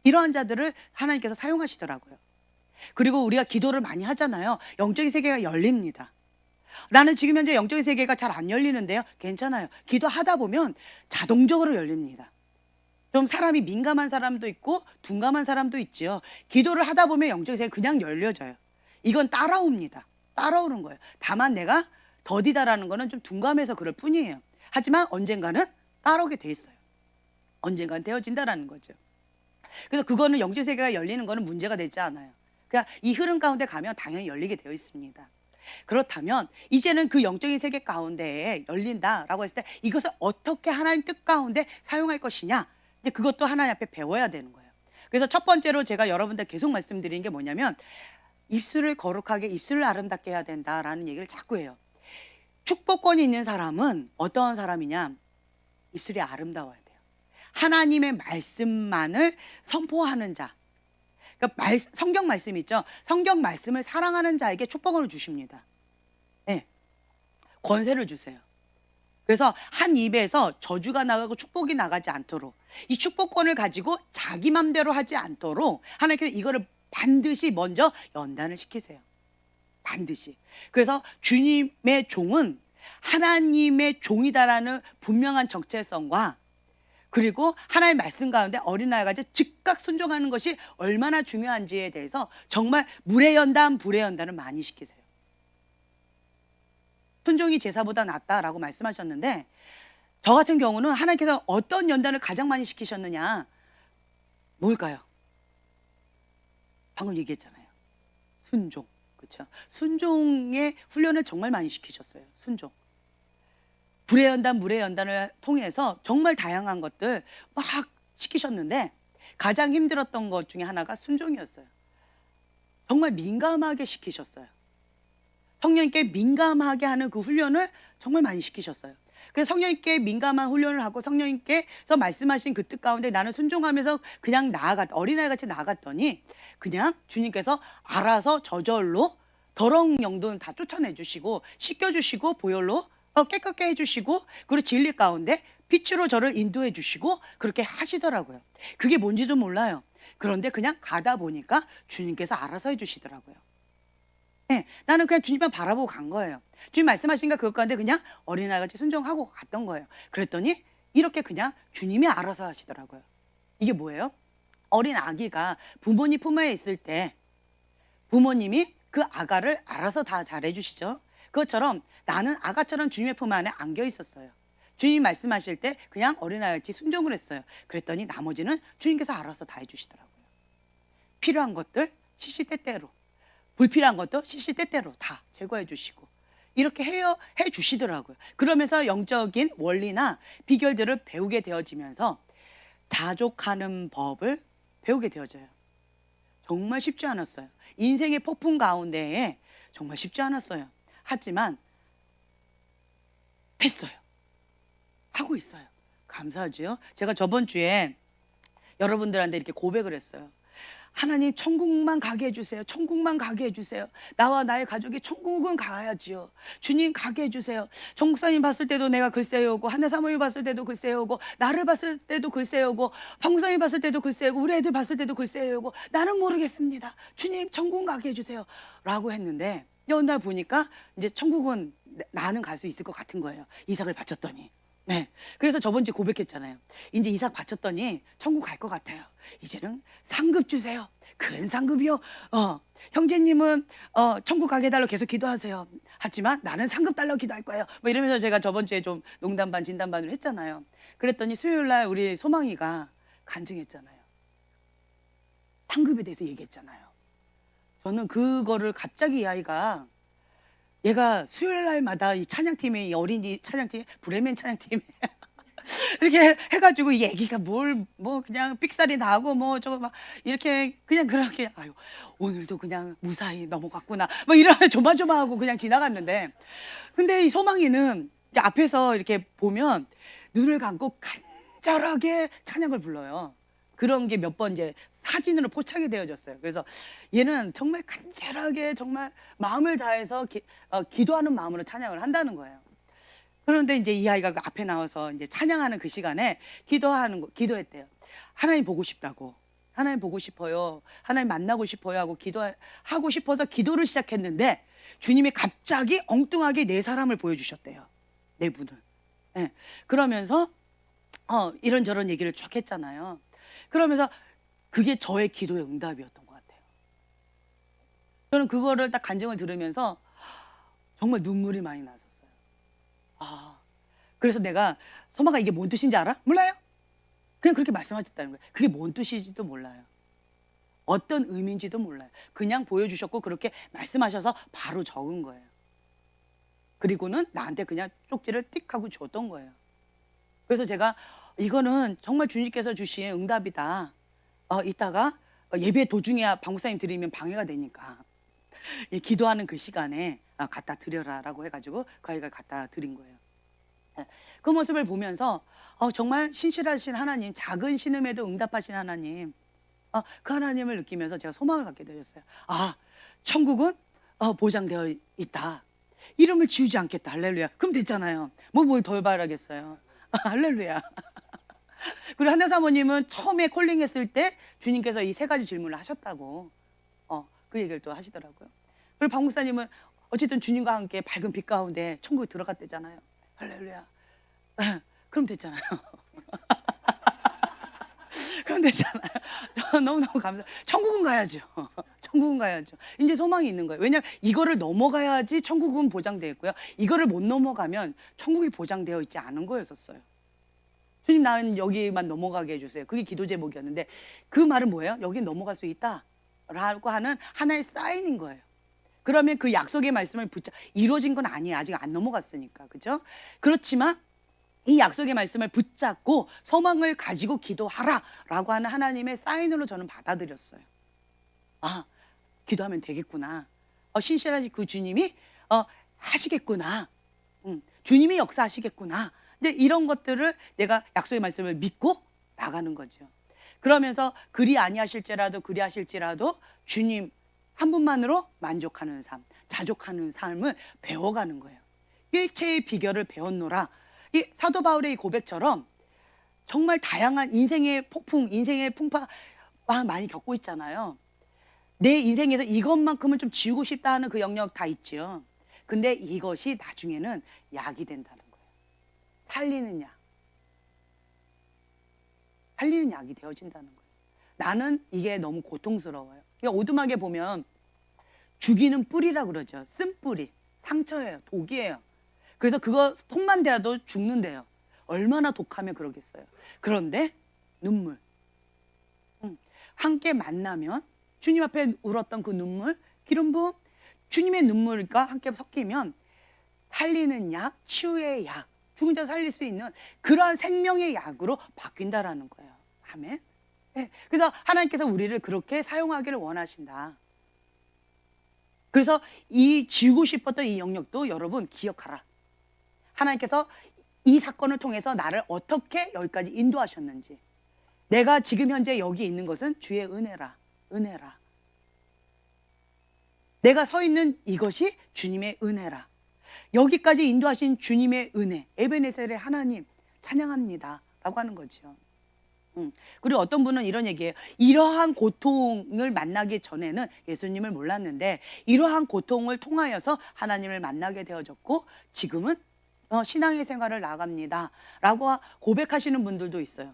이러한 자들을 하나님께서 사용하시더라고요. 그리고 우리가 기도를 많이 하잖아요. 영적인 세계가 열립니다. 나는 지금 현재 영적인 세계가 잘 안 열리는데요. 괜찮아요. 기도하다 보면 자동적으로 열립니다. 좀 사람이 민감한 사람도 있고 둔감한 사람도 있지요. 기도를 하다 보면 영적인 세계가 그냥 열려져요. 이건 따라옵니다. 따라오는 거예요. 다만 내가 더디다라는 거는 좀 둔감해서 그럴 뿐이에요. 하지만 언젠가는 따라오게 돼 있어요. 언젠가는 되어진다라는 거죠. 그래서 그거는 영적 세계가 열리는 거는 문제가 되지 않아요. 그러니까 이 흐름 가운데 가면 당연히 열리게 되어 있습니다. 그렇다면 이제는 그 영적인 세계 가운데에 열린다라고 했을 때 이것을 어떻게 하나님 뜻 가운데 사용할 것이냐, 이제 그것도 하나님 앞에 배워야 되는 거예요. 그래서 첫 번째로 제가 여러분들 계속 말씀드리는 게 뭐냐면 입술을 거룩하게, 입술을 아름답게 해야 된다라는 얘기를 자꾸 해요. 축복권이 있는 사람은 어떤 사람이냐? 입술이 아름다워야 돼요. 하나님의 말씀만을 선포하는 자. 그러니까 성경 말씀 있죠? 성경 말씀을 사랑하는 자에게 축복을 주십니다. 네. 권세를 주세요. 그래서 한 입에서 저주가 나가고 축복이 나가지 않도록, 이 축복권을 가지고 자기 맘대로 하지 않도록 하나님께서 이거를 반드시 먼저 연단을 시키세요. 반드시. 그래서 주님의 종은 하나님의 종이다라는 분명한 정체성과 그리고 하나님의 말씀 가운데 어린아이가 즉각 순종하는 것이 얼마나 중요한지에 대해서 정말 물의 연단, 불의 연단을 많이 시키세요. 순종이 제사보다 낫다라고 말씀하셨는데, 저 같은 경우는 하나님께서 어떤 연단을 가장 많이 시키셨느냐? 뭘까요? 방금 얘기했잖아요. 순종. 그렇죠? 순종의 훈련을 정말 많이 시키셨어요. 순종. 불의 연단, 물의 연단을 통해서 정말 다양한 것들 막 시키셨는데, 가장 힘들었던 것 중에 하나가 순종이었어요. 정말 민감하게 시키셨어요. 성령님께 민감하게 하는 그 훈련을 정말 많이 시키셨어요. 그래서 성령님께 민감한 훈련을 하고 성령님께서 말씀하신 그 뜻 가운데 나는 순종하면서 그냥 어린아이 같이 나아갔더니, 그냥 주님께서 알아서 저절로 더러운 영돈 다 쫓아내 주시고 씻겨주시고 보혈로 깨끗게 해주시고, 그리고 진리 가운데 빛으로 저를 인도해 주시고 그렇게 하시더라고요. 그게 뭔지도 몰라요. 그런데 그냥 가다 보니까 주님께서 알아서 해주시더라고요. 네, 나는 그냥 주님만 바라보고 간 거예요. 주님 말씀하신가 그것 가운데 그냥 어린아이같이 순종하고 갔던 거예요. 그랬더니 이렇게 그냥 주님이 알아서 하시더라고요. 이게 뭐예요? 어린 아기가 부모님 품에 있을 때 부모님이 그 아가를 알아서 다 잘해주시죠. 그것처럼 나는 아가처럼 주님의 품 안에 안겨 있었어요. 주님이 말씀하실 때 그냥 어린아이같이 순종을 했어요. 그랬더니 나머지는 주님께서 알아서 다 해주시더라고요. 필요한 것들 시시때때로, 불필요한 것도 시시때때로 다 제거해 주시고 이렇게 해 주시더라고요. 그러면서 영적인 원리나 비결들을 배우게 되어지면서 자족하는 법을 배우게 되어져요. 정말 쉽지 않았어요. 인생의 폭풍 가운데에 정말 쉽지 않았어요. 하지만 했어요. 하고 있어요. 감사하지요. 제가 저번 주에 여러분들한테 이렇게 고백을 했어요. 하나님, 천국만 가게 해주세요. 천국만 가게 해주세요. 나와 나의 가족이 천국은 가야지요. 주님 가게 해주세요. 정국사님 봤을 때도 내가 글쎄 오고, 하늘 사모님 봤을 때도 글쎄 오고, 나를 봤을 때도 글쎄 오고, 방구사님 봤을 때도 글쎄 오고, 우리 애들 봤을 때도 글쎄 오고, 나는 모르겠습니다. 주님 천국 가게 해주세요. 라고 했는데, 어느 날 보니까 이제 천국은 나는 갈 수 있을 것 같은 거예요. 이삭을 바쳤더니. 네. 그래서 저번 주에 고백했잖아요. 이제 이삭 바쳤더니 천국 갈 것 같아요. 이제는 상급 주세요. 큰 상급이요. 형제님은 천국 가게 해달라고 계속 기도하세요. 하지만 나는 상급 달라고 기도할 거예요. 뭐 이러면서 제가 저번 주에 좀 농담 반 진담 반으로 했잖아요. 그랬더니 수요일 날 우리 소망이가 간증했잖아요. 상급에 대해서 얘기했잖아요. 저는 그거를 갑자기 이 아이가, 얘가 수요일 날마다 이 찬양팀에, 이 어린이 찬양팀, 브레멘 찬양팀에 이렇게 해가지고 이 애기가 뭐 그냥 삑사리 나고 뭐 저거 막 이렇게 그냥 그렇게, 아유 오늘도 그냥 무사히 넘어갔구나 뭐 이런 조마조마하고 그냥 지나갔는데, 근데 이 소망이는 앞에서 이렇게 보면 눈을 감고 간절하게 찬양을 불러요. 그런 게 몇 번 이제 사진으로 포착이 되어졌어요. 그래서 얘는 정말 간절하게 정말 마음을 다해서 기도하는 마음으로 찬양을 한다는 거예요. 그런데 이제 이 아이가 그 앞에 나와서 이제 찬양하는 그 시간에 기도했대요. 하나님 보고 싶다고. 하나님 보고 싶어요. 하나님 만나고 싶어요 하고 기도하고 싶어서 기도를 시작했는데, 주님이 갑자기 엉뚱하게 네 사람을 보여주셨대요. 네 분을. 네. 그러면서 이런저런 얘기를 쭉 했잖아요. 그러면서 그게 저의 기도의 응답이었던 것 같아요. 저는 그거를 딱 간증을 들으면서 정말 눈물이 많이 났었어요. 그래서 내가, 소마가 이게 뭔 뜻인지 알아? 몰라요? 그냥 그렇게 말씀하셨다는 거예요. 그게 뭔 뜻인지도 몰라요. 어떤 의미인지도 몰라요. 그냥 보여주셨고 그렇게 말씀하셔서 바로 적은 거예요. 그리고는 나한테 그냥 쪽지를 띡 하고 줬던 거예요. 그래서 제가 이거는 정말 주님께서 주신 응답이다. 이따가 예배 도중에 방구사님 드리면 방해가 되니까 기도하는 그 시간에 갖다 드려라라고 해가지고 그 아이가 갖다 드린 거예요. 그 모습을 보면서 정말 신실하신 하나님, 작은 신음에도 응답하신 하나님, 그 하나님을 느끼면서 제가 소망을 갖게 되었어요. 천국은 보장되어 있다. 이름을 지우지 않겠다. 할렐루야. 그럼 됐잖아요. 뭘 덜 바라겠어요. 할렐루야. 그리고 한나 사모님은 처음에 콜링했을 때 주님께서 이 세 가지 질문을 하셨다고 그 얘기를 또 하시더라고요. 그리고 박 목사님은 어쨌든 주님과 함께 밝은 빛 가운데 천국에 들어갔대잖아요. 할렐루야. 그럼 됐잖아요. 그럼 되잖아요. 저 너무너무 감사. 천국은 가야죠. 천국은 가야죠. 이제 소망이 있는 거예요. 왜냐하면 이거를 넘어가야지 천국은 보장되어 있고요. 이거를 못 넘어가면 천국이 보장되어 있지 않은 거였었어요. 주님 나는 여기만 넘어가게 해주세요. 그게 기도 제목이었는데 그 말은 뭐예요? 여기 넘어갈 수 있다라고 하는 하나의 사인인 거예요. 그러면 그 약속의 말씀을 이루어진 건 아니에요. 아직 안 넘어갔으니까. 그죠? 그렇지만 이 약속의 말씀을 붙잡고 소망을 가지고 기도하라라고 하는 하나님의 사인으로 저는 받아들였어요. 아, 기도하면 되겠구나. 신실하신 그 주님이 하시겠구나. 주님이 역사하시겠구나. 근데 이런 것들을 내가 약속의 말씀을 믿고 나가는 거죠. 그러면서 그리 아니하실지라도 그리하실지라도 주님 한 분만으로 만족하는 삶, 자족하는 삶을 배워가는 거예요. 일체의 비결을 배웠노라. 이 사도 바울의 이 고백처럼 정말 다양한 인생의 폭풍, 인생의 풍파 많이 겪고 있잖아요. 내 인생에서 이것만큼은 좀 지우고 싶다 하는 그 영역 다 있죠. 근데 이것이 나중에는 약이 된다는 거예요. 살리는 약. 살리는 약이 되어진다는 거예요. 나는 이게 너무 고통스러워요. 그러니까 오두막에 보면 죽이는 뿌리라고 그러죠. 쓴뿌리. 상처예요. 독이에요. 그래서 그거 손만 대도 죽는데요. 얼마나 독하면 그러겠어요. 그런데 눈물. 함께 만나면 주님 앞에 울었던 그 눈물, 기름 부음, 주님의 눈물과 함께 섞이면 살리는 약, 치유의 약, 죽은 자 살릴 수 있는 그러한 생명의 약으로 바뀐다라는 거예요. 아멘. 네. 그래서 하나님께서 우리를 그렇게 사용하기를 원하신다. 그래서 이 지우고 싶었던 이 영역도 여러분 기억하라. 하나님께서 이 사건을 통해서 나를 어떻게 여기까지 인도하셨는지. 내가 지금 현재 여기 있는 것은 주의 은혜라. 은혜라. 내가 서 있는 이것이 주님의 은혜라. 여기까지 인도하신 주님의 은혜, 에베네셀의 하나님 찬양합니다 라고 하는 거죠. 그리고 어떤 분은 이런 얘기예요. 이러한 고통을 만나기 전에는 예수님을 몰랐는데 이러한 고통을 통하여서 하나님을 만나게 되어졌고 지금은 신앙의 생활을 나갑니다 라고 고백하시는 분들도 있어요.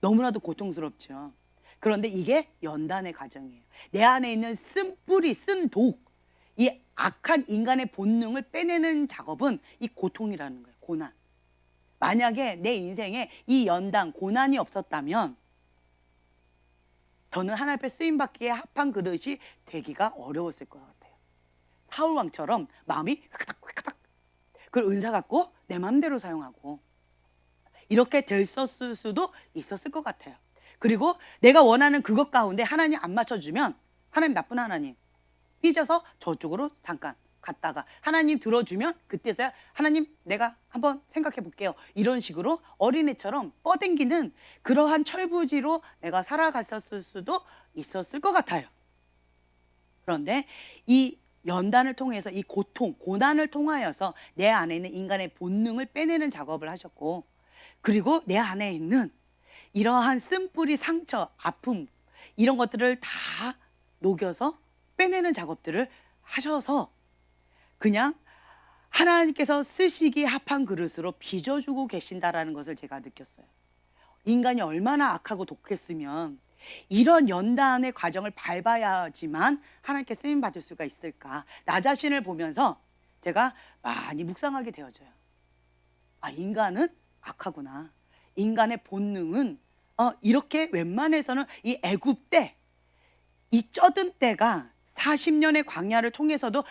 너무나도 고통스럽죠. 그런데 이게 연단의 과정이에요. 내 안에 있는 쓴 뿌리, 쓴 독, 이 악한 인간의 본능을 빼내는 작업은 이 고통이라는 거예요. 고난. 만약에 내 인생에 이 연단, 고난이 없었다면 저는 하나님 앞에 쓰임받기에 합한 그릇이 되기가 어려웠을 것 같아요. 사울 왕처럼 마음이 흑닥흑닥 그걸 은사 갖고 내 마음대로 사용하고 이렇게 됐었을 수도 있었을 것 같아요. 그리고 내가 원하는 그것 가운데 하나님 안 맞춰주면 하나님 나쁜 하나님 삐져서 저쪽으로 잠깐 갔다가 하나님 들어주면 그때서야 하나님 내가 한번 생각해 볼게요. 이런 식으로 어린애처럼 뻗댕기는 그러한 철부지로 내가 살아갔었을 수도 있었을 것 같아요. 그런데 이 연단을 통해서 이 고통, 고난을 통하여서 내 안에 있는 인간의 본능을 빼내는 작업을 하셨고 그리고 내 안에 있는 이러한 쓴뿌리, 상처, 아픔 이런 것들을 다 녹여서 빼내는 작업들을 하셔서 그냥 하나님께서 쓰시기에 합한 그릇으로 빚어주고 계신다라는 것을 제가 느꼈어요. 인간이 얼마나 악하고 독했으면 이런 연단의 과정을 밟아야지만 하나님께 쓰임받을 수가 있을까. 나 자신을 보면서 제가 많이 묵상하게 되어져요. 아, 인간은 악하구나. 인간의 본능은 이렇게 웬만해서는 이 애굽 때, 이 쩌든 때가 40년의 광야를 통해서도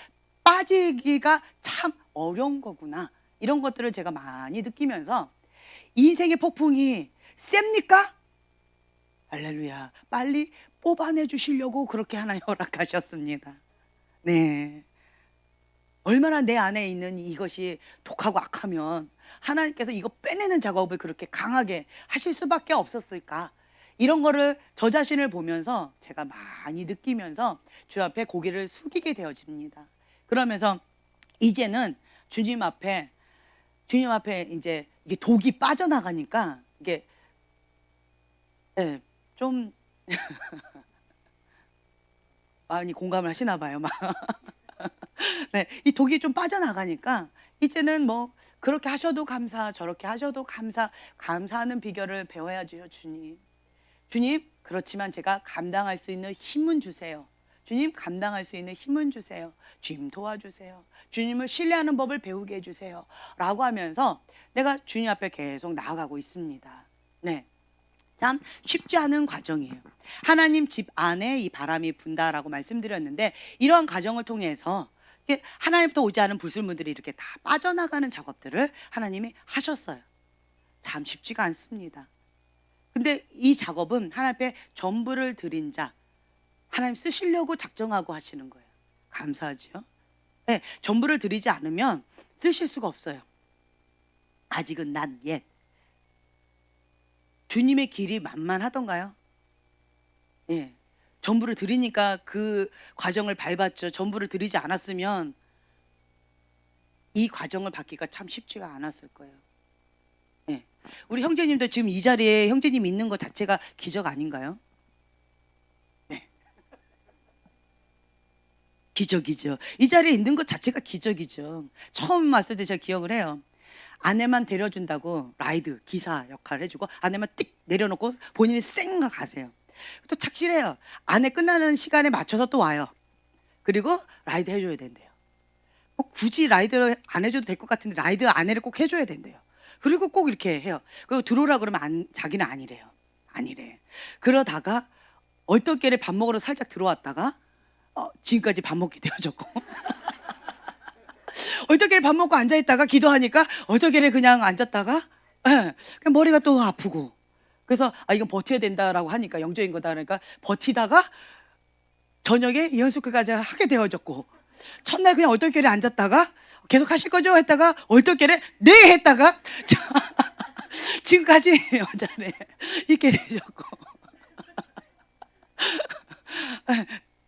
빠지기가 참 어려운 거구나. 이런 것들을 제가 많이 느끼면서 인생의 폭풍이 셉니까? 할렐루야. 빨리 뽑아내 주시려고 그렇게 하나님 허락하셨습니다. 네. 얼마나 내 안에 있는 이것이 독하고 악하면 하나님께서 이거 빼내는 작업을 그렇게 강하게 하실 수밖에 없었을까. 이런 거를 저 자신을 보면서 제가 많이 느끼면서 주 앞에 고개를 숙이게 되어집니다. 그러면서 이제는 주님 앞에 이제 이게 독이 빠져나가니까 이게 좀 많이 공감을 하시나 봐요. 막. 네, 이 독이 좀 빠져나가니까 이제는 뭐 그렇게 하셔도 감사, 저렇게 하셔도 감사하는 비결을 배워야죠, 주님. 주님, 그렇지만 제가 감당할 수 있는 힘은 주세요. 주님, 감당할 수 있는 힘은 주세요. 주님 도와주세요. 주님을 신뢰하는 법을 배우게 해주세요. 라고 하면서 내가 주님 앞에 계속 나아가고 있습니다. 네. 참 쉽지 않은 과정이에요. 하나님 집 안에 이 바람이 분다라고 말씀드렸는데, 이러한 과정을 통해서 하나님부터 오지 않은 불순물들이 이렇게 다 빠져나가는 작업들을 하나님이 하셨어요. 참 쉽지가 않습니다. 근데 이 작업은 하나님 앞에 전부를 드린 자, 하나님 쓰시려고 작정하고 하시는 거예요. 감사하죠? 네, 전부를 드리지 않으면 쓰실 수가 없어요. 아직은 not yet. 주님의 길이 만만하던가요? 예. 전부를 드리니까 그 과정을 밟았죠. 전부를 드리지 않았으면 이 과정을 받기가 참 쉽지가 않았을 거예요. 예. 우리 형제님도 지금 이 자리에 형제님 있는 것 자체가 기적 아닌가요? 네. 기적이죠. 이 자리에 있는 것 자체가 기적이죠. 처음 왔을 때 제가 기억을 해요. 아내만 데려준다고 라이드 기사 역할을 해주고 아내만 띡 내려놓고 본인이 쌩 가세요. 또 착실해요. 아내 끝나는 시간에 맞춰서 또 와요. 그리고 라이드 해줘야 된대요. 굳이 라이드를 안 해줘도 될 것 같은데 라이드 아내를 꼭 해줘야 된대요. 그리고 꼭 이렇게 해요. 그리고 들어오라 그러면 자기는 아니래요. 아니래. 그러다가 얼떨결에 밥 먹으러 살짝 들어왔다가 지금까지 밥 먹게 되어졌고 얼떨결에 밥 먹고 앉아있다가 기도하니까 얼떨결에 그냥 앉았다가 그냥 머리가 또 아프고, 그래서 이건 버텨야 된다라고 하니까 영적인 거다 그러니까 버티다가 저녁에 예언숙회까지 하게 되어졌고, 첫날 그냥 얼떨결에 앉았다가 계속 하실 거죠? 했다가 얼떨결에 네 했다가 지금까지 여자네 있게 되셨고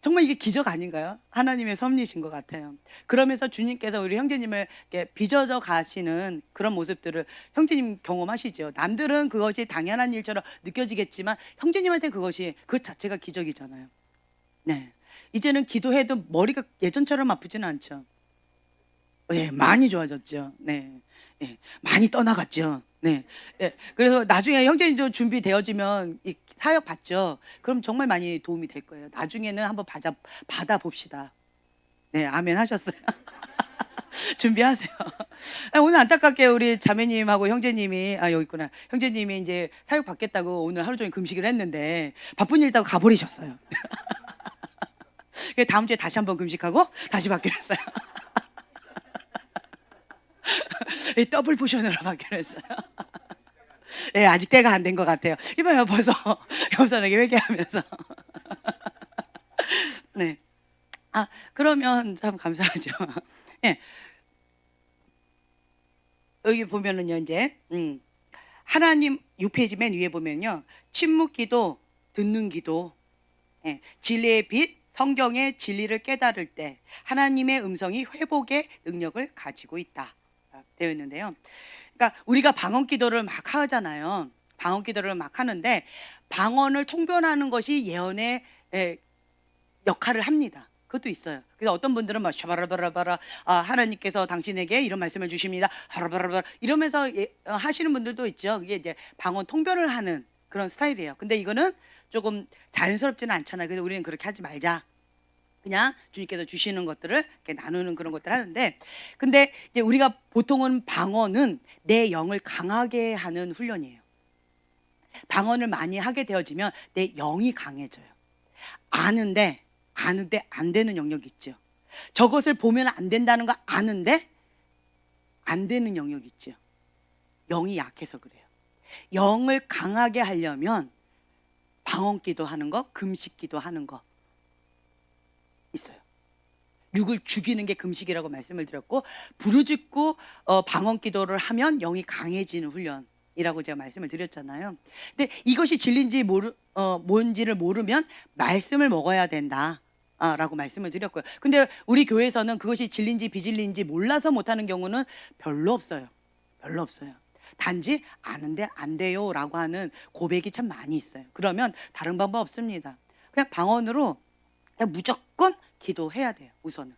정말 이게 기적 아닌가요? 하나님의 섭리신 것 같아요. 그러면서 주님께서 우리 형제님을 이렇게 빚어져 가시는 그런 모습들을 형제님 경험하시죠. 남들은 그것이 당연한 일처럼 느껴지겠지만 형제님한테 그것이 그 자체가 기적이잖아요. 네, 이제는 기도해도 머리가 예전처럼 아프지는 않죠. 네, 많이 좋아졌죠. 네, 네, 많이 떠나갔죠. 네, 네. 그래서 나중에 형제님도 준비되어지면 이 사역 받죠. 그럼 정말 많이 도움이 될 거예요. 나중에는 한번 받아 봅시다. 네, 아멘 하셨어요. 준비하세요. 오늘 안타깝게 우리 자매님하고 형제님이 여기 있구나. 형제님이 이제 사역 받겠다고 오늘 하루 종일 금식을 했는데 바쁜 일 있다고 가버리셨어요. 다음 주에 다시 한번 금식하고 다시 받기로 했어요. 더블 포션으로 받기로 했어요. 네, 아직 때가 안 된 것 같아요. 이봐요, 벌써 겸손하게 회개하면서. 네. 그러면 참 감사하죠. 네. 여기 보면은요, 이제 하나님 6페이지 맨 위에 보면요, 침묵기도, 듣는 기도, 진리의 빛, 성경의 진리를 깨달을 때 하나님의 음성이 회복의 능력을 가지고 있다 되어 있는데요. 그러니까 우리가 방언 기도를 막 하잖아요. 방언 기도를 막 하는데 방언을 통변하는 것이 예언의 역할을 합니다. 그것도 있어요. 그래서 어떤 분들은 막 샤바라바라바라 하나님께서 당신에게 이런 말씀을 주십니다. 하라바라바라 이러면서 하시는 분들도 있죠. 이게 이제 방언 통변을 하는 그런 스타일이에요. 근데 이거는 조금 자연스럽지는 않잖아요. 그래서 우리는 그렇게 하지 말자. 그냥 주님께서 주시는 것들을 이렇게 나누는 그런 것들을 하는데, 근데 이제 우리가 보통은 방언은 내 영을 강하게 하는 훈련이에요. 방언을 많이 하게 되어지면 내 영이 강해져요. 아는데 안 되는 영역이 있죠. 저것을 보면 안 된다는 거 아는데 안 되는 영역이 있죠. 영이 약해서 그래요. 영을 강하게 하려면 방언 기도하는 거, 금식 기도하는 거 있어요. 육을 죽이는 게 금식이라고 말씀을 드렸고, 부르짖고 방언 기도를 하면 영이 강해지는 훈련이라고 제가 말씀을 드렸잖아요. 근데 이것이 진리인지 뭔지를 모르면 말씀을 먹어야 된다 라고 말씀을 드렸고요. 근데 우리 교회에서는 그것이 진리인지 비진리인지 몰라서 못하는 경우는 별로 없어요. 별로 없어요. 단지 아는데 안 돼요 라고 하는 고백이 참 많이 있어요. 그러면 다른 방법 없습니다. 그냥 방언으로 그냥 무조건 기도해야 돼요. 우선은.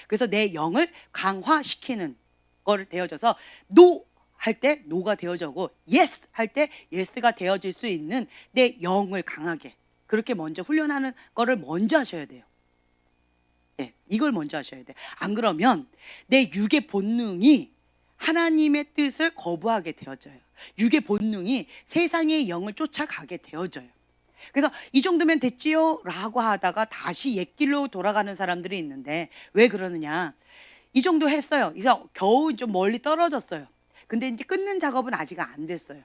그래서 내 영을 강화시키는 걸 되어져서 노 할 때 노가 되어져고 예스 할 때 예스가 되어질 수 있는 내 영을 강하게 그렇게 먼저 훈련하는 거를 먼저 하셔야 돼요. 예, 이걸 먼저 하셔야 돼. 안 그러면 내 육의 본능이 하나님의 뜻을 거부하게 되어져요. 육의 본능이 세상의 영을 쫓아가게 되어져요. 그래서 이 정도면 됐지요 라고 하다가 다시 옛길로 돌아가는 사람들이 있는데 왜 그러느냐, 이 정도 했어요. 그래서 겨우 좀 멀리 떨어졌어요. 근데 이제 끊는 작업은 아직 안 됐어요.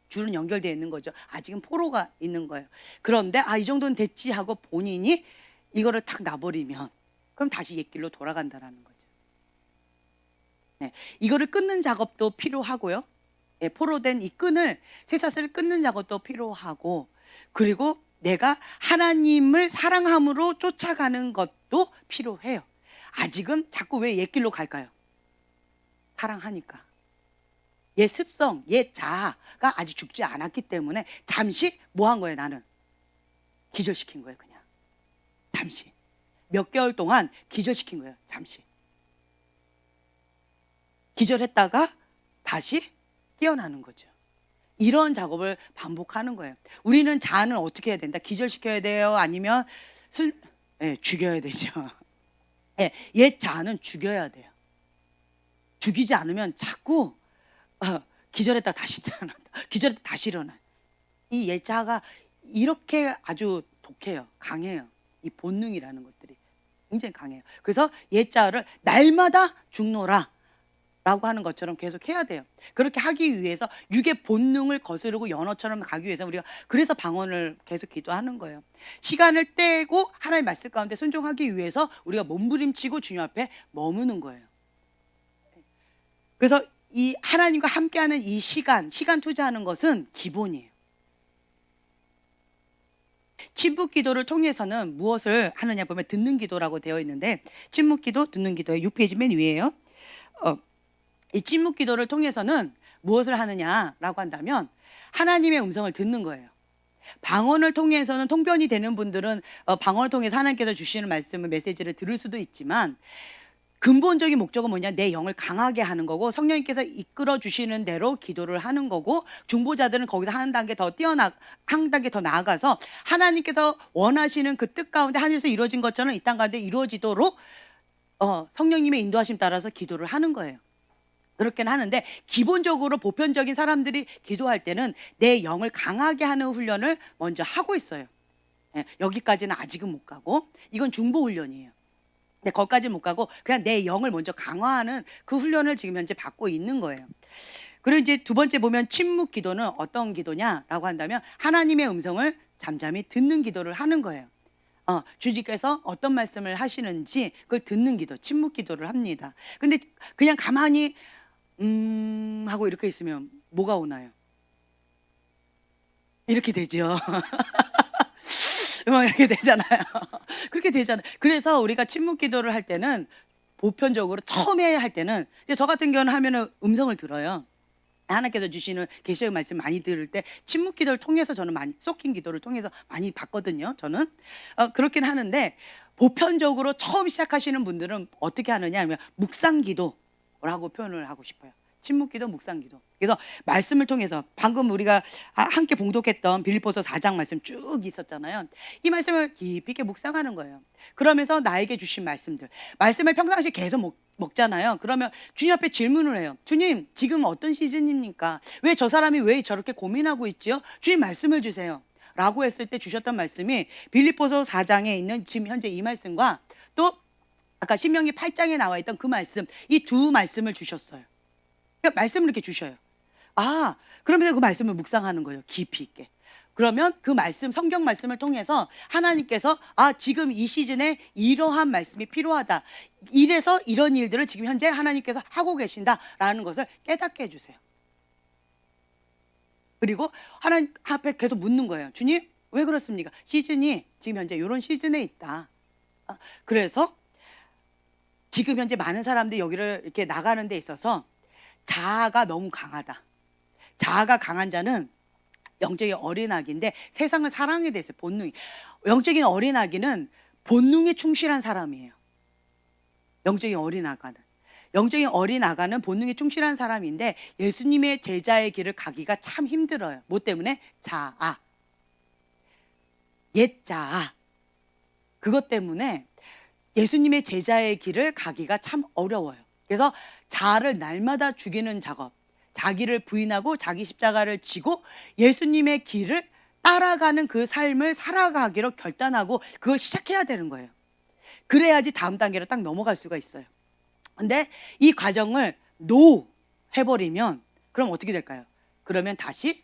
줄은 연결되어 있는 거죠. 아직은 포로가 있는 거예요. 그런데 이 정도는 됐지 하고 본인이 이거를 탁 놔버리면 그럼 다시 옛길로 돌아간다라는 거죠. 네, 이거를 끊는 작업도 필요하고요. 예, 포로된 이 끈을 쇠사슬을 끊는 작업도 필요하고, 그리고 내가 하나님을 사랑함으로 쫓아가는 것도 필요해요. 아직은 자꾸 왜 옛길로 갈까요? 사랑하니까. 옛 습성, 옛 자아가 아직 죽지 않았기 때문에 잠시 뭐 한 거예요? 나는 기절시킨 거예요. 그냥 잠시 몇 개월 동안 기절시킨 거예요. 잠시 기절했다가 다시 깨어나는 거죠. 이런 작업을 반복하는 거예요. 우리는 자아는 어떻게 해야 된다? 기절시켜야 돼요? 아니면 죽여야 되죠. 옛 자아는 죽여야 돼요. 죽이지 않으면 자꾸 기절했다 다시 일어난다. 기절했다 다시 일어나. 이 옛 자아가 이렇게 아주 독해요. 강해요. 이 본능이라는 것들이 굉장히 강해요. 그래서 옛 자아를 날마다 죽노라 라고 하는 것처럼 계속 해야 돼요. 그렇게 하기 위해서 육의 본능을 거스르고 연어처럼 가기 위해서 우리가 그래서 방언을 계속 기도하는 거예요. 시간을 떼고 하나님 말씀 가운데 순종하기 위해서 우리가 몸부림치고 주님 앞에 머무는 거예요. 그래서 이 하나님과 함께하는 이 시간 투자하는 것은 기본이에요. 침묵 기도를 통해서는 무엇을 하느냐 보면 듣는 기도라고 되어 있는데, 침묵 기도, 듣는 기도의 6페이지 맨 위에요. 이 침묵 기도를 통해서는 무엇을 하느냐라고 한다면 하나님의 음성을 듣는 거예요. 방언을 통해서는 통변이 되는 분들은 방언을 통해서 하나님께서 주시는 말씀을 메시지를 들을 수도 있지만, 근본적인 목적은 뭐냐, 내 영을 강하게 하는 거고 성령님께서 이끌어 주시는 대로 기도를 하는 거고, 중보자들은 거기서 한 단계 더 나아가서 하나님께서 원하시는 그 뜻 가운데 하늘에서 이루어진 것처럼 이 땅 가운데 이루어지도록 성령님의 인도하심 따라서 기도를 하는 거예요. 그렇게는 하는데, 기본적으로 보편적인 사람들이 기도할 때는 내 영을 강하게 하는 훈련을 먼저 하고 있어요. 여기까지는 아직은 못 가고, 이건 중보 훈련이에요. 근데 거기까지 못 가고 그냥 내 영을 먼저 강화하는 그 훈련을 지금 현재 받고 있는 거예요. 그리고 이제 두 번째 보면 침묵 기도는 어떤 기도냐라고 한다면 하나님의 음성을 잠잠히 듣는 기도를 하는 거예요. 주님께서 어떤 말씀을 하시는지 그걸 듣는 기도, 침묵 기도를 합니다. 근데 그냥 가만히 하고 이렇게 있으면 뭐가 오나요? 이렇게 되죠. 이렇게 되잖아요. 그렇게 되잖아요. 그래서 우리가 침묵 기도를 할 때는 보편적으로 처음에 할 때는, 저 같은 경우는 하면은 음성을 들어요. 하나님께서 주시는 계시의 말씀 많이 들을 때 침묵 기도를 통해서 저는 많이, 쏙힌 기도를 통해서 많이 봤거든요. 저는 그렇긴 하는데, 보편적으로 처음 시작하시는 분들은 어떻게 하느냐 하면 묵상 기도라고 표현을 하고 싶어요. 침묵 기도, 묵상 기도. 그래서 말씀을 통해서 방금 우리가 함께 봉독했던 빌립보서 4장 말씀 쭉 있었잖아요. 이 말씀을 깊이 있게 묵상하는 거예요. 그러면서 나에게 주신 말씀을 평상시에 계속 먹잖아요. 그러면 주님 앞에 질문을 해요. 주님, 지금 어떤 시즌입니까? 왜 저 사람이 왜 저렇게 고민하고 있지요? 주님, 말씀을 주세요 라고 했을 때 주셨던 말씀이 빌립보서 4장에 있는 지금 현재 이 말씀과 또 아까 신명기 8장에 나와 있던 그 말씀, 이 두 말씀을 주셨어요. 그러니까 말씀을 이렇게 주셔요. 그러면서 그 말씀을 묵상하는 거예요. 깊이 있게. 그러면 그 말씀, 성경 말씀을 통해서 하나님께서 지금 이 시즌에 이러한 말씀이 필요하다, 이래서 이런 일들을 지금 현재 하나님께서 하고 계신다라는 것을 깨닫게 해주세요. 그리고 하나님 앞에 계속 묻는 거예요. 주님, 왜 그렇습니까? 시즌이 지금 현재 이런 시즌에 있다. 그래서 지금 현재 많은 사람들이 여기를 이렇게 나가는 데 있어서 자아가 너무 강하다. 자아가 강한 자는 영적인 어린아기인데 세상을 사랑하게 됐어요. 본능이. 영적인 어린아기는 본능에 충실한 사람이에요. 영적인 어린아가는. 영적인 어린 아가는 본능에 충실한 사람인데 예수님의 제자의 길을 가기가 참 힘들어요. 뭐 때문에? 자아, 옛자아. 그것 때문에 예수님의 제자의 길을 가기가 참 어려워요. 그래서 자아를 날마다 죽이는 작업, 자기를 부인하고 자기 십자가를 지고 예수님의 길을 따라가는 그 삶을 살아가기로 결단하고 그걸 시작해야 되는 거예요. 그래야지 다음 단계로 딱 넘어갈 수가 있어요. 근데 이 과정을 노 해버리면 그럼 어떻게 될까요? 그러면 다시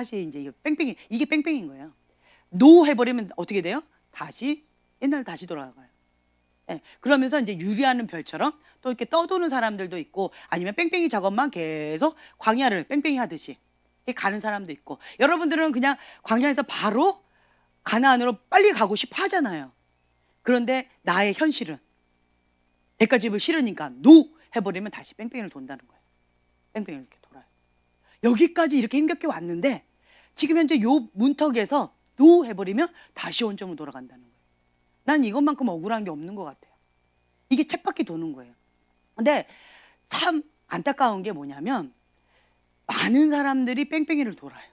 이제 이게 뺑뺑인 거예요. 노 해버리면 어떻게 돼요? 다시 옛날 다시 돌아가요. 예, 그러면서 이제 유리하는 별처럼 또 이렇게 떠도는 사람들도 있고 아니면 뺑뺑이 작업만 계속 광야를 뺑뺑이 하듯이 이렇게 가는 사람도 있고 여러분들은 그냥 광야에서 바로 가나안으로 빨리 가고 싶어 하잖아요. 그런데 나의 현실은 대가집을 싫으니까 노 해버리면 다시 뺑뺑이를 돈다는 거예요. 뺑뺑이를 이렇게 돌아요. 여기까지 이렇게 힘겹게 왔는데 지금 현재 요 문턱에서 노 해버리면 다시 원점으로 돌아간다는 거예요. 난 이것만큼 억울한 게 없는 것 같아요. 이게 쳇바퀴 도는 거예요. 근데 참 안타까운 게 뭐냐면 많은 사람들이 뺑뺑이를 돌아요.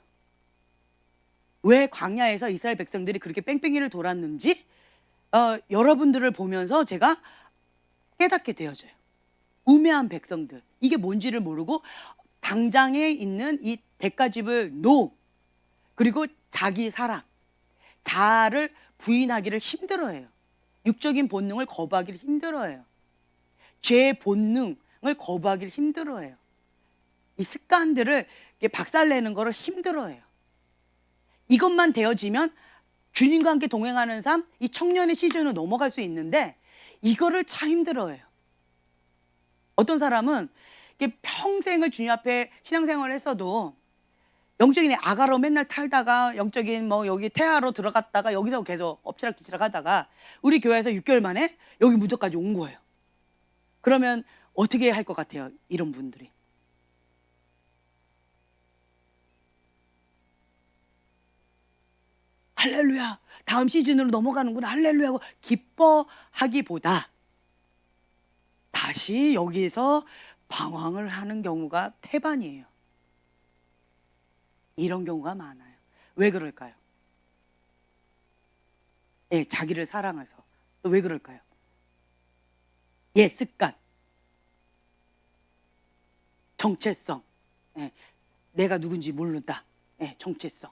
왜 광야에서 이스라엘 백성들이 그렇게 뺑뺑이를 돌았는지 여러분들을 보면서 제가 깨닫게 되어져요. 우매한 백성들, 이게 뭔지를 모르고 당장에 있는 이 대가집을 그리고 자기 사랑, 자아를 부인하기를 힘들어해요. 육적인 본능을 거부하기를 힘들어해요. 죄의 본능을 거부하기를 힘들어해요. 이 습관들을 박살내는 거를 힘들어해요. 이것만 되어지면 주님과 함께 동행하는 삶, 이 청년의 시즌으로 넘어갈 수 있는데 이거를 참 힘들어해요. 어떤 사람은 평생을 주님 앞에 신앙생활을 했어도 영적인 아가로 맨날 탈다가 영적인 여기 태아로 들어갔다가 여기서 계속 엎치락뒤치락 하다가 우리 교회에서 6개월 만에 여기 무덤까지 온 거예요. 그러면 어떻게 할 것 같아요? 이런 분들이. 할렐루야, 다음 시즌으로 넘어가는구나, 할렐루야 하고 기뻐하기보다 다시 여기서 방황을 하는 경우가 태반이에요. 이런 경우가 많아요. 왜 그럴까요? 예, 자기를 사랑해서. 또 왜 그럴까요? 예, 습관, 정체성. 예, 내가 누군지 모른다. 예, 정체성.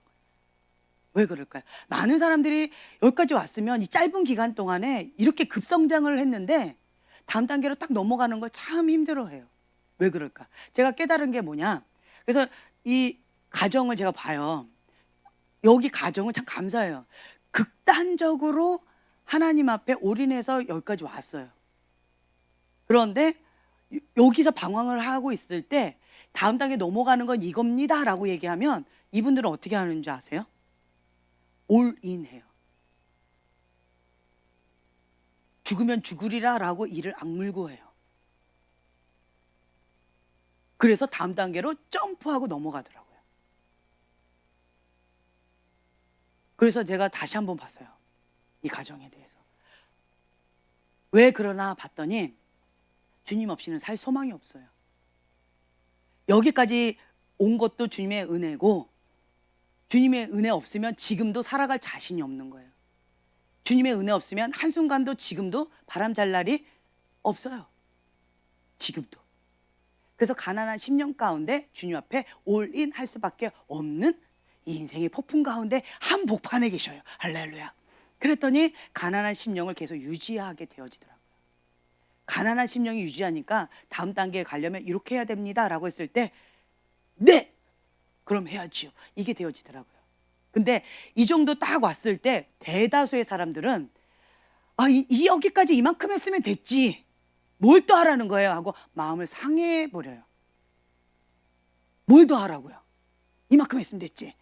왜 그럴까요? 많은 사람들이 여기까지 왔으면 이 짧은 기간 동안에 이렇게 급성장을 했는데 다음 단계로 딱 넘어가는 걸 참 힘들어해요. 왜 그럴까? 제가 깨달은 게 뭐냐? 그래서 이 가정을 제가 봐요. 여기 가정은 참 감사해요. 극단적으로 하나님 앞에 올인해서 여기까지 왔어요. 그런데 여기서 방황을 하고 있을 때 다음 단계 넘어가는 건 이겁니다 라고 얘기하면 이분들은 어떻게 하는 줄 아세요? 올인해요. 죽으면 죽으리라 라고 이를 악물고 해요. 그래서 다음 단계로 점프하고 넘어가더라고요. 그래서 제가 다시 한번 봤어요. 이 가정에 대해서. 왜 그러나 봤더니 주님 없이는 살 소망이 없어요. 여기까지 온 것도 주님의 은혜고 주님의 은혜 없으면 지금도 살아갈 자신이 없는 거예요. 주님의 은혜 없으면 한순간도 지금도 바람 잘 날이 없어요. 지금도. 그래서 가난한 10년 가운데 주님 앞에 올인 할 수밖에 없는 이 인생의 폭풍 가운데 한복판에 계셔요. 할렐루야. 그랬더니 가난한 심령을 계속 유지하게 되어지더라고요. 가난한 심령이 유지하니까 다음 단계에 가려면 이렇게 해야 됩니다 라고 했을 때 네! 그럼 해야지요. 이게 되어지더라고요. 근데 이 정도 딱 왔을 때 대다수의 사람들은 여기까지 이만큼 했으면 됐지. 뭘 또 하라는 거예요 하고 마음을 상해버려요. 뭘 더 하라고요? 이만큼 했으면 됐지.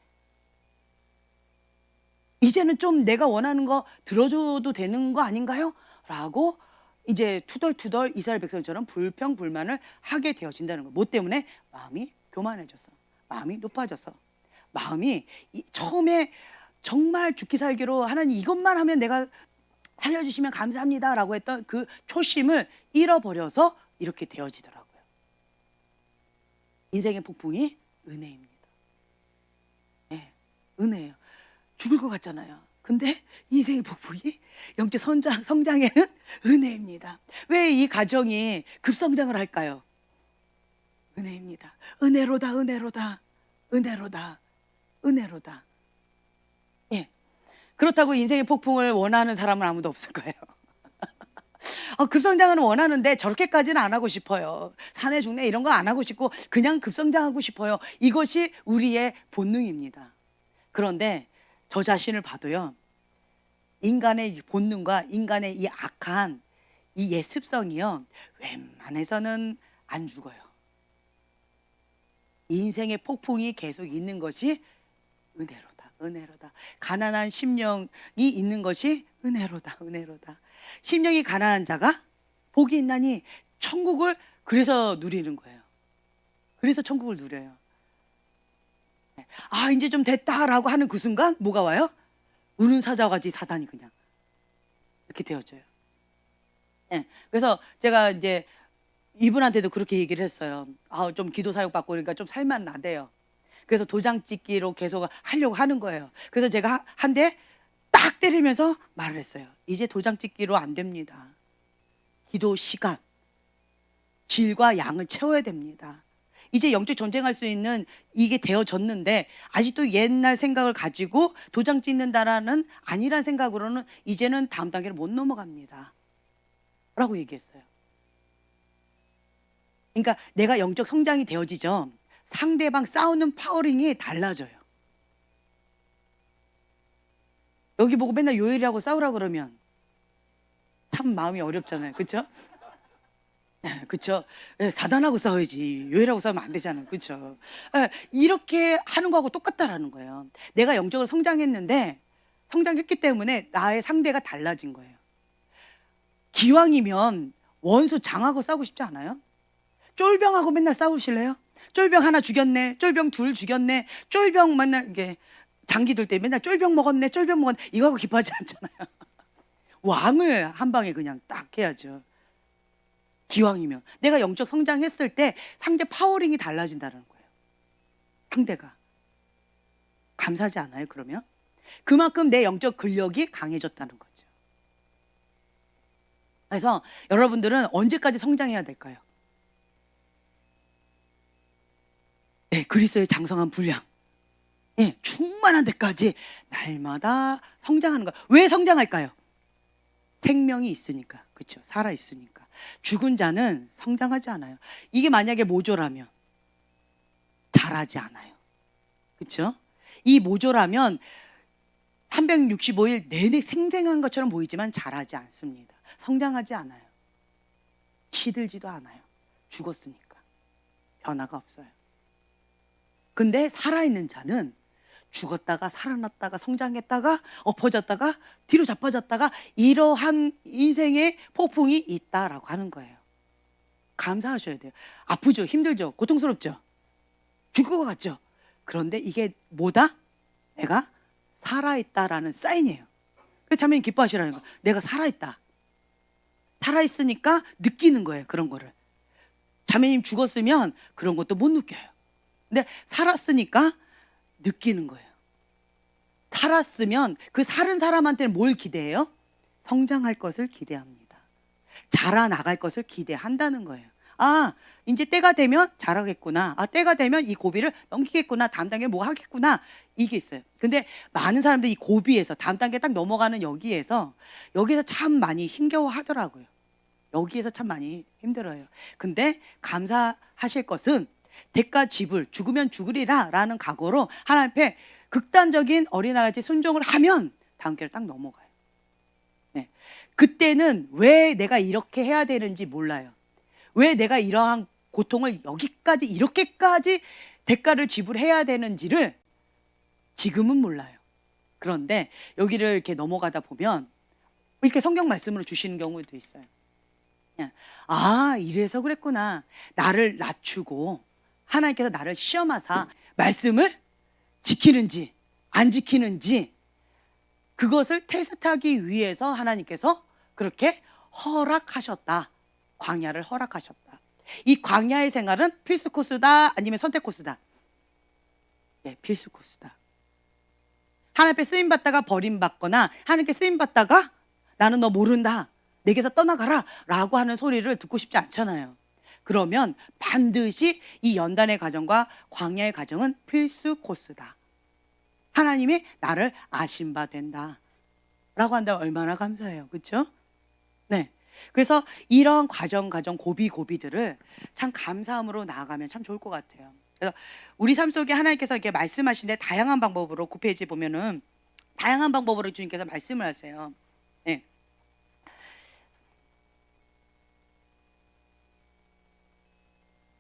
이제는 좀 내가 원하는 거 들어줘도 되는 거 아닌가요? 라고 이제 투덜투덜 이스라엘 백성처럼 불평불만을 하게 되어진다는 거예요. 뭐 때문에? 마음이 교만해져서, 마음이 높아져서, 마음이 처음에 정말 죽기 살기로 하나님 이것만 하면 내가 살려주시면 감사합니다 라고 했던 그 초심을 잃어버려서 이렇게 되어지더라고요. 인생의 폭풍이 은혜입니다. 네, 은혜예요. 죽을 것 같잖아요. 근데 인생의 폭풍이 영적 성장에는 은혜입니다. 왜 이 가정이 급성장을 할까요? 은혜입니다. 은혜로다, 은혜로다, 은혜로다, 은혜로다. 예. 그렇다고 인생의 폭풍을 원하는 사람은 아무도 없을 거예요. 급성장은 원하는데 저렇게까지는 안 하고 싶어요. 사내 중내 이런 거 안 하고 싶고 그냥 급성장하고 싶어요. 이것이 우리의 본능입니다. 그런데 저 자신을 봐도요, 인간의 본능과 인간의 이 악한 이 옛 습성이요, 웬만해서는 안 죽어요. 인생의 폭풍이 계속 있는 것이 은혜로다, 은혜로다. 가난한 심령이 있는 것이 은혜로다, 은혜로다. 심령이 가난한 자가 복이 있나니 천국을 그래서 누리는 거예요. 그래서 천국을 누려요. 이제 좀 됐다라고 하는 그 순간 뭐가 와요? 우는 사자같이 사단이 그냥 이렇게 되어져요. 네. 그래서 제가 이제 이분한테도 그렇게 얘기를 했어요. 좀 기도 사역 받고 그러니까 좀 살만 나대요. 그래서 도장 찍기로 계속 하려고 하는 거예요. 그래서 제가 한 대 딱 때리면서 말을 했어요. 이제 도장 찍기로 안 됩니다. 기도 시간, 질과 양을 채워야 됩니다. 이제 영적 전쟁할 수 있는 이게 되어졌는데 아직도 옛날 생각을 가지고 도장 찍는다라는 아니란 생각으로는 이제는 다음 단계를 못 넘어갑니다. 라고 얘기했어요. 그러니까 내가 영적 성장이 되어지죠. 상대방 싸우는 파워링이 달라져요. 여기 보고 맨날 요엘이라고 싸우라 그러면 참 마음이 어렵잖아요. 그렇죠? 그렇죠? 사단하고 싸워야지. 요엘하고 싸우면 안 되잖아요. 그렇죠? 이렇게 하는 거하고 똑같다라는 거예요. 내가 영적으로 성장했는데 성장했기 때문에 나의 상대가 달라진 거예요. 기왕이면 원수 장하고 싸우고 싶지 않아요? 쫄병하고 맨날 싸우실래요? 쫄병 하나 죽였네, 쫄병 둘 죽였네, 쫄병 맨날 이게 장기 둘 때 맨날 쫄병 먹었네, 쫄병 먹었네, 이거하고 기뻐하지 않잖아요. 왕을 한 방에 그냥 딱 해야죠. 기왕이면 내가 영적 성장했을 때 상대 파워링이 달라진다는 거예요. 상대가 감사하지 않아요? 그러면 그만큼 내 영적 근력이 강해졌다는 거죠. 그래서 여러분들은 언제까지 성장해야 될까요? 네, 그리스도의 장성한 분량, 충만한 데까지 날마다 성장하는 거예요. 왜 성장할까요? 생명이 있으니까. 그렇죠? 살아 있으니까. 죽은 자는 성장하지 않아요. 이게 만약에 모조라면 자라지 않아요. 그렇죠? 이 모조라면 365일 내내 생생한 것처럼 보이지만 자라지 않습니다. 성장하지 않아요. 시들지도 않아요. 죽었으니까. 변화가 없어요. 근데 살아있는 자는 죽었다가 살아났다가 성장했다가 엎어졌다가 뒤로 자빠졌다가 이러한 인생의 폭풍이 있다라고 하는 거예요. 감사하셔야 돼요. 아프죠? 힘들죠? 고통스럽죠? 죽을 것 같죠? 그런데 이게 뭐다? 내가 살아있다라는 사인이에요. 그래서 자매님 기뻐하시라는 거예요. 내가 살아있다. 살아있으니까 느끼는 거예요. 그런 거를. 자매님 죽었으면 그런 것도 못 느껴요. 근데 살았으니까 느끼는 거예요. 살았으면 그 살은 사람한테는 뭘 기대해요? 성장할 것을 기대합니다. 자라나갈 것을 기대한다는 거예요. 이제 때가 되면 자라겠구나. 때가 되면 이 고비를 넘기겠구나. 다음 단계에 뭐 하겠구나. 이게 있어요. 근데 많은 사람들이 이 고비에서 다음 단계 딱 넘어가는 여기에서 참 많이 힘겨워 하더라고요. 여기에서 참 많이 힘들어요. 근데 감사하실 것은 대가 지불, 죽으면 죽으리라 라는 각오로 하나님 앞에 극단적인 어린아이같이 순종을 하면 다음 길을 딱 넘어가요. 네. 그때는 왜 내가 이렇게 해야 되는지 몰라요. 왜 내가 이러한 고통을 여기까지 이렇게까지 대가를 지불해야 되는지를 지금은 몰라요. 그런데 여기를 이렇게 넘어가다 보면 이렇게 성경 말씀으로 주시는 경우도 있어요. 이래서 그랬구나. 나를 낮추고 하나님께서 나를 시험하사 말씀을 지키는지 안 지키는지 그것을 테스트하기 위해서 하나님께서 그렇게 허락하셨다. 광야를 허락하셨다. 이 광야의 생활은 필수 코스다 아니면 선택 코스다? 네, 필수 코스다. 하나님 앞에 쓰임 받다가 버림받거나 하나님께 쓰임 받다가 나는 너 모른다, 내게서 떠나가라 라고 하는 소리를 듣고 싶지 않잖아요. 그러면 반드시 이 연단의 과정과 광야의 과정은 필수 코스다. 하나님이 나를 아신 바 된다 라고 한다면 얼마나 감사해요. 그렇죠? 네. 그래서 이런 과정 고비들을 참 감사함으로 나아가면 참 좋을 것 같아요. 그래서 우리 삶 속에 하나님께서 이렇게 말씀하시는데 다양한 방법으로 9페이지 보면은 다양한 방법으로 주님께서 말씀을 하세요. 네.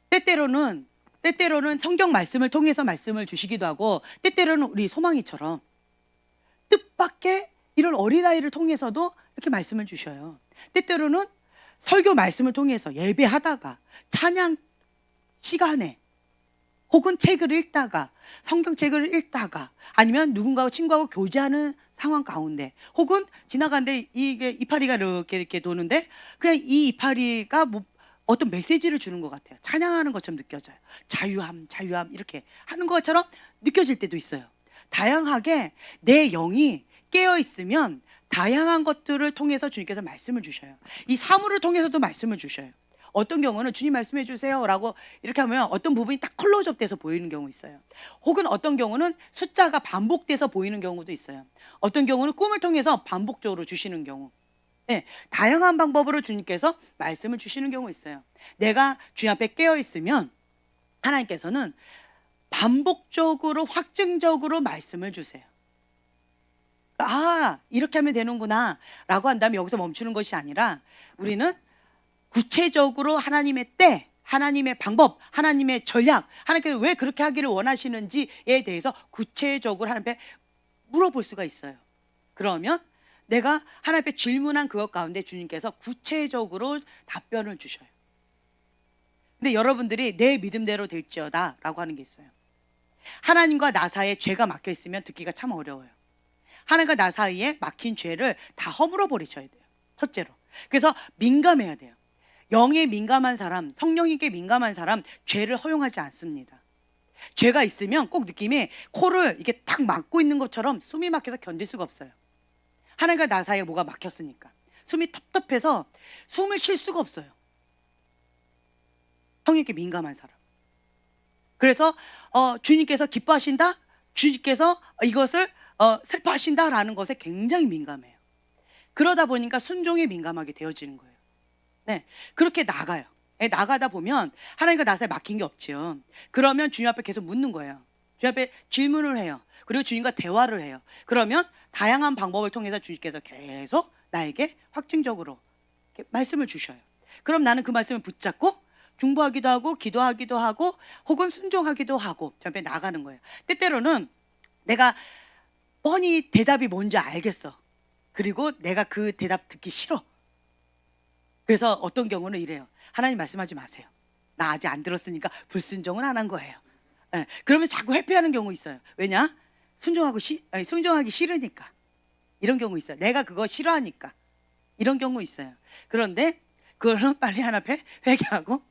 때때로는 성경 말씀을 통해서 말씀을 주시기도 하고, 때때로는 우리 소망이처럼 뜻밖의 이런 어린아이를 통해서도 이렇게 말씀을 주셔요. 때때로는 설교 말씀을 통해서 예배하다가 찬양 시간에, 혹은 책을 읽다가, 성경책을 읽다가, 아니면 누군가와 친구하고 교제하는 상황 가운데, 혹은 지나가는데 이게 이파리가 이렇게 도는데 그냥 이 이파리가 뭐 어떤 메시지를 주는 것 같아요. 찬양하는 것처럼 느껴져요. 자유함 이렇게 하는 것처럼 느껴질 때도 있어요. 다양하게 내 영이 깨어 있으면 다양한 것들을 통해서 주님께서 말씀을 주셔요. 이 사물을 통해서도 말씀을 주셔요. 어떤 경우는 주님 말씀해 주세요 라고 이렇게 하면 어떤 부분이 딱 클로즈업 돼서 보이는 경우 있어요. 혹은 어떤 경우는 숫자가 반복돼서 보이는 경우도 있어요. 어떤 경우는 꿈을 통해서 반복적으로 주시는 경우. 네, 다양한 방법으로 주님께서 말씀을 주시는 경우 있어요. 내가 주님 앞에 깨어 있으면 하나님께서는 반복적으로 확증적으로 말씀을 주세요. 아, 이렇게 하면 되는구나 라고 한다면 여기서 멈추는 것이 아니라 우리는 구체적으로 하나님의 때, 하나님의 방법, 하나님의 전략, 하나님께서 왜 그렇게 하기를 원하시는지에 대해서 구체적으로 하나님 앞에 물어볼 수가 있어요. 그러면 내가 하나님 앞에 질문한 그것 가운데 주님께서 구체적으로 답변을 주셔요. 근데 여러분들이 내 믿음대로 될지어다 라고 하는 게 있어요. 하나님과 나 사이에 죄가 막혀 있으면 듣기가 참 어려워요. 하나님과 나 사이에 막힌 죄를 다 허물어 버리셔야 돼요. 첫째로. 그래서 민감해야 돼요. 영에 민감한 사람, 성령님께 민감한 사람, 죄를 허용하지 않습니다. 죄가 있으면 꼭 느낌이 코를 이렇게 탁 막고 있는 것처럼 숨이 막혀서 견딜 수가 없어요. 하나님과 나 사이에 뭐가 막혔으니까 숨이 텁텁해서 숨을 쉴 수가 없어요. 성령님께 민감한 사람. 그래서 주님께서 기뻐하신다, 주님께서 이것을 슬퍼하신다라는 것에 굉장히 민감해요. 그러다 보니까 순종에 민감하게 되어지는 거예요. 네, 그렇게 나가요. 네, 나가다 보면 하나님과 나 사이에 막힌 게 없지요. 그러면 주님 앞에 계속 묻는 거예요. 주님 앞에 질문을 해요. 그리고 주님과 대화를 해요. 그러면 다양한 방법을 통해서 주님께서 계속 나에게 확증적으로 말씀을 주셔요. 그럼 나는 그 말씀을 붙잡고 중보하기도 하고 기도하기도 하고 혹은 순종하기도 하고 주님 앞에 나가는 거예요. 때때로는 내가 뻔히 대답이 뭔지 알겠어. 그리고 내가 그 대답 듣기 싫어. 그래서 어떤 경우는 이래요. 하나님 말씀하지 마세요. 나 아직 안 들었으니까 불순종은 안 한 거예요. 네, 그러면 자꾸 회피하는 경우 있어요. 왜냐? 순종하기 싫으니까. 이런 경우 있어요. 내가 그거 싫어하니까. 이런 경우 있어요. 그런데 그거는 빨리 하나 앞에 회개하고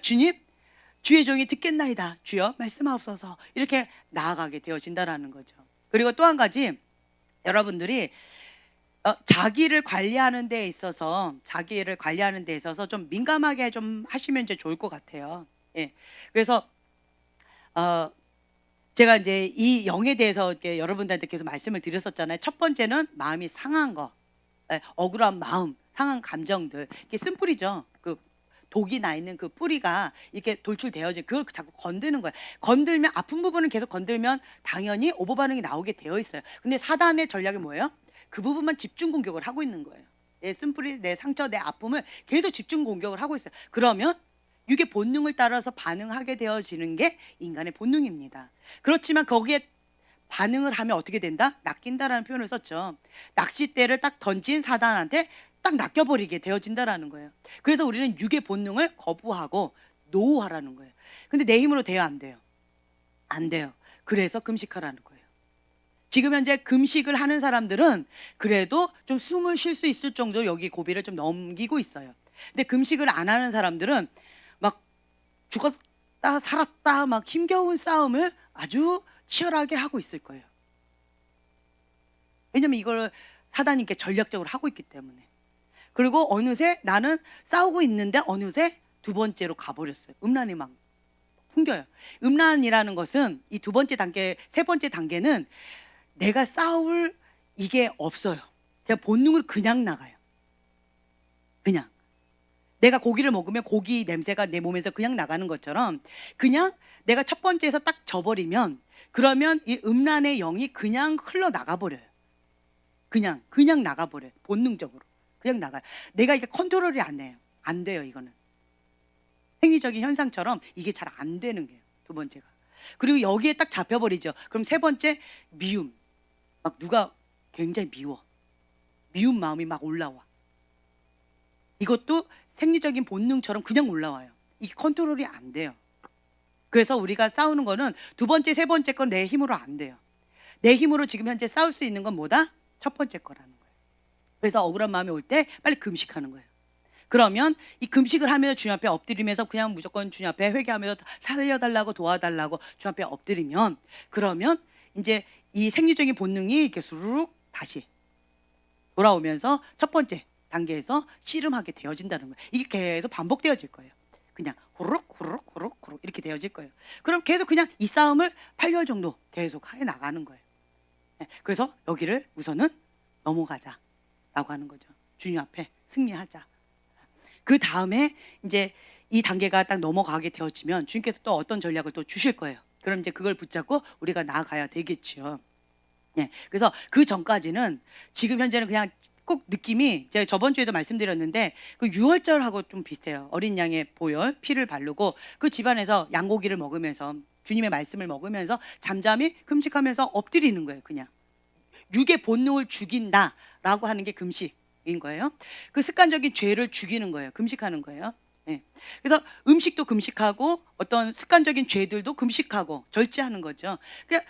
주님, 주의 종이 듣겠나이다. 주여 말씀하옵소서. 이렇게 나아가게 되어진다라는 거죠. 그리고 또 한 가지, 여러분들이 자기를 관리하는 데 있어서 좀 민감하게 좀 하시면 이제 좋을 것 같아요. 예. 그래서 제가 이제 이 영에 대해서 이렇게 여러분들한테 계속 말씀을 드렸었잖아요. 첫 번째는 마음이 상한 거, 억울한 마음, 상한 감정들. 이게 쓴뿌리죠. 그 독이 나 있는 그 뿌리가 이렇게 돌출되어져, 그걸 자꾸 건드는 거예요. 건들면, 아픈 부분은 계속 건들면 당연히 오버 반응이 나오게 되어 있어요. 근데 사단의 전략이 뭐예요? 그 부분만 집중 공격을 하고 있는 거예요. 내 쓴뿌리, 내 상처, 내 아픔을 계속 집중 공격을 하고 있어요. 그러면 육의 본능을 따라서 반응하게 되어지는 게 인간의 본능입니다. 그렇지만 거기에 반응을 하면 어떻게 된다? 낚인다라는 표현을 썼죠. 낚싯대를 딱 던진 사단한테 딱 낚여버리게 되어진다라는 거예요. 그래서 우리는 육의 본능을 거부하고 노하라는 거예요. 근데 내 힘으로 돼요, 안 돼요? 안 돼요. 그래서 금식하라는 거예요. 지금 현재 금식을 하는 사람들은 그래도 좀 숨을 쉴 수 있을 정도로 여기 고비를 좀 넘기고 있어요. 근데 금식을 안 하는 사람들은 막 죽었다 살았다 막 힘겨운 싸움을 아주 치열하게 하고 있을 거예요. 왜냐면 이걸 사단님께 전략적으로 하고 있기 때문에. 그리고 어느새 나는 싸우고 있는데 어느새 두 번째로 가버렸어요. 음란이 막 풍겨요. 음란이라는 것은 이 두 번째 단계, 세 번째 단계는 내가 싸울 이게 없어요. 그냥 본능으로 그냥 나가요. 그냥. 내가 고기를 먹으면 고기 냄새가 내 몸에서 그냥 나가는 것처럼 그냥 내가 첫 번째에서 딱 져버리면 그러면 이 음란의 영이 그냥 흘러나가 버려요. 그냥 나가버려요. 본능적으로. 그냥 나가요. 내가 이게 컨트롤이 안 돼요. 안 돼요, 이거는. 생리적인 현상처럼 이게 잘 안 되는 거예요. 두 번째가. 그리고 여기에 딱 잡혀버리죠. 그럼 세 번째, 미움. 막 누가 굉장히 미워. 미운 마음이 막 올라와. 이것도 생리적인 본능처럼 그냥 올라와요. 이게 컨트롤이 안 돼요. 그래서 우리가 싸우는 거는 두 번째, 세 번째 건 내 힘으로 안 돼요. 내 힘으로 지금 현재 싸울 수 있는 건 뭐다? 첫 번째 거라는 거예요. 그래서 억울한 마음이 올 때 빨리 금식하는 거예요. 그러면 이 금식을 하면서 주님 앞에 엎드리면서 그냥 무조건 주님 앞에 회개하면서 살려달라고 도와달라고 주님 앞에 엎드리면 그러면 이제 이 생리적인 본능이 이렇게 수룩 다시 돌아오면서 첫 번째 단계에서 씨름하게 되어진다는 거예요. 이게 계속 반복되어질 거예요. 그냥 호로록 호로록 호로록 호로록 이렇게 되어질 거예요. 그럼 계속 그냥 이 싸움을 8개월 정도 계속 해 나가는 거예요. 그래서 여기를 우선은 넘어가자라고 하는 거죠. 주님 앞에 승리하자. 그 다음에 이제 이 단계가 딱 넘어가게 되어지면 주님께서 또 어떤 전략을 또 주실 거예요. 그럼 이제 그걸 붙잡고 우리가 나아가야 되겠죠. 네, 그래서 그 전까지는 지금 현재는 그냥 꼭 느낌이 제가 저번 주에도 말씀드렸는데 그 유월절하고 좀 비슷해요. 어린 양의 보혈 피를 바르고 그 집안에서 양고기를 먹으면서 주님의 말씀을 먹으면서 잠잠히 금식하면서 엎드리는 거예요. 그냥 육의 본능을 죽인다라고 하는 게 금식인 거예요. 그 습관적인 죄를 죽이는 거예요. 금식하는 거예요. 네. 그래서 음식도 금식하고 어떤 습관적인 죄들도 금식하고 절제하는 거죠.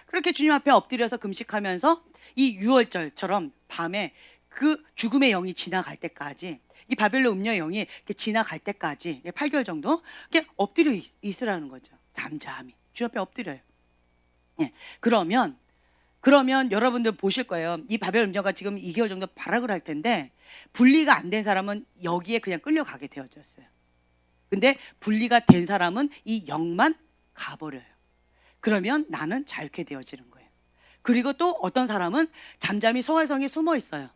그렇게 주님 앞에 엎드려서 금식하면서 이 유월절처럼 밤에 그 죽음의 영이 지나갈 때까지 이 바벨론 음녀의 영이 이렇게 지나갈 때까지 8개월 정도 이렇게 엎드려 있으라는 거죠. 잠잠히 주님 앞에 엎드려요. 네. 그러면 여러분들 보실 거예요. 이 바벨 음녀가 지금 2개월 정도 발악을 할 텐데 분리가 안 된 사람은 여기에 그냥 끌려가게 되어졌어요. 근데 분리가 된 사람은 이 영만 가버려요. 그러면 나는 자유케 되어지는 거예요. 그리고 또 어떤 사람은 잠잠히 소활성에 숨어 있어요.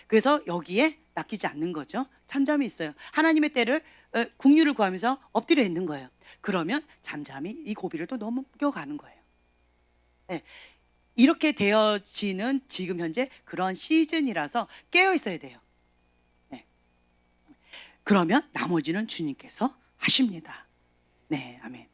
그래서 여기에 낚이지 않는 거죠. 잠잠히 있어요. 하나님의 때를 국류를 구하면서 엎드려 있는 거예요. 그러면 잠잠히 이 고비를 또 넘겨가는 거예요. 네. 이렇게 되어지는 지금 현재 그런 시즌이라서 깨어 있어야 돼요. 네. 그러면 나머지는 주님께서 하십니다. 네, 아멘.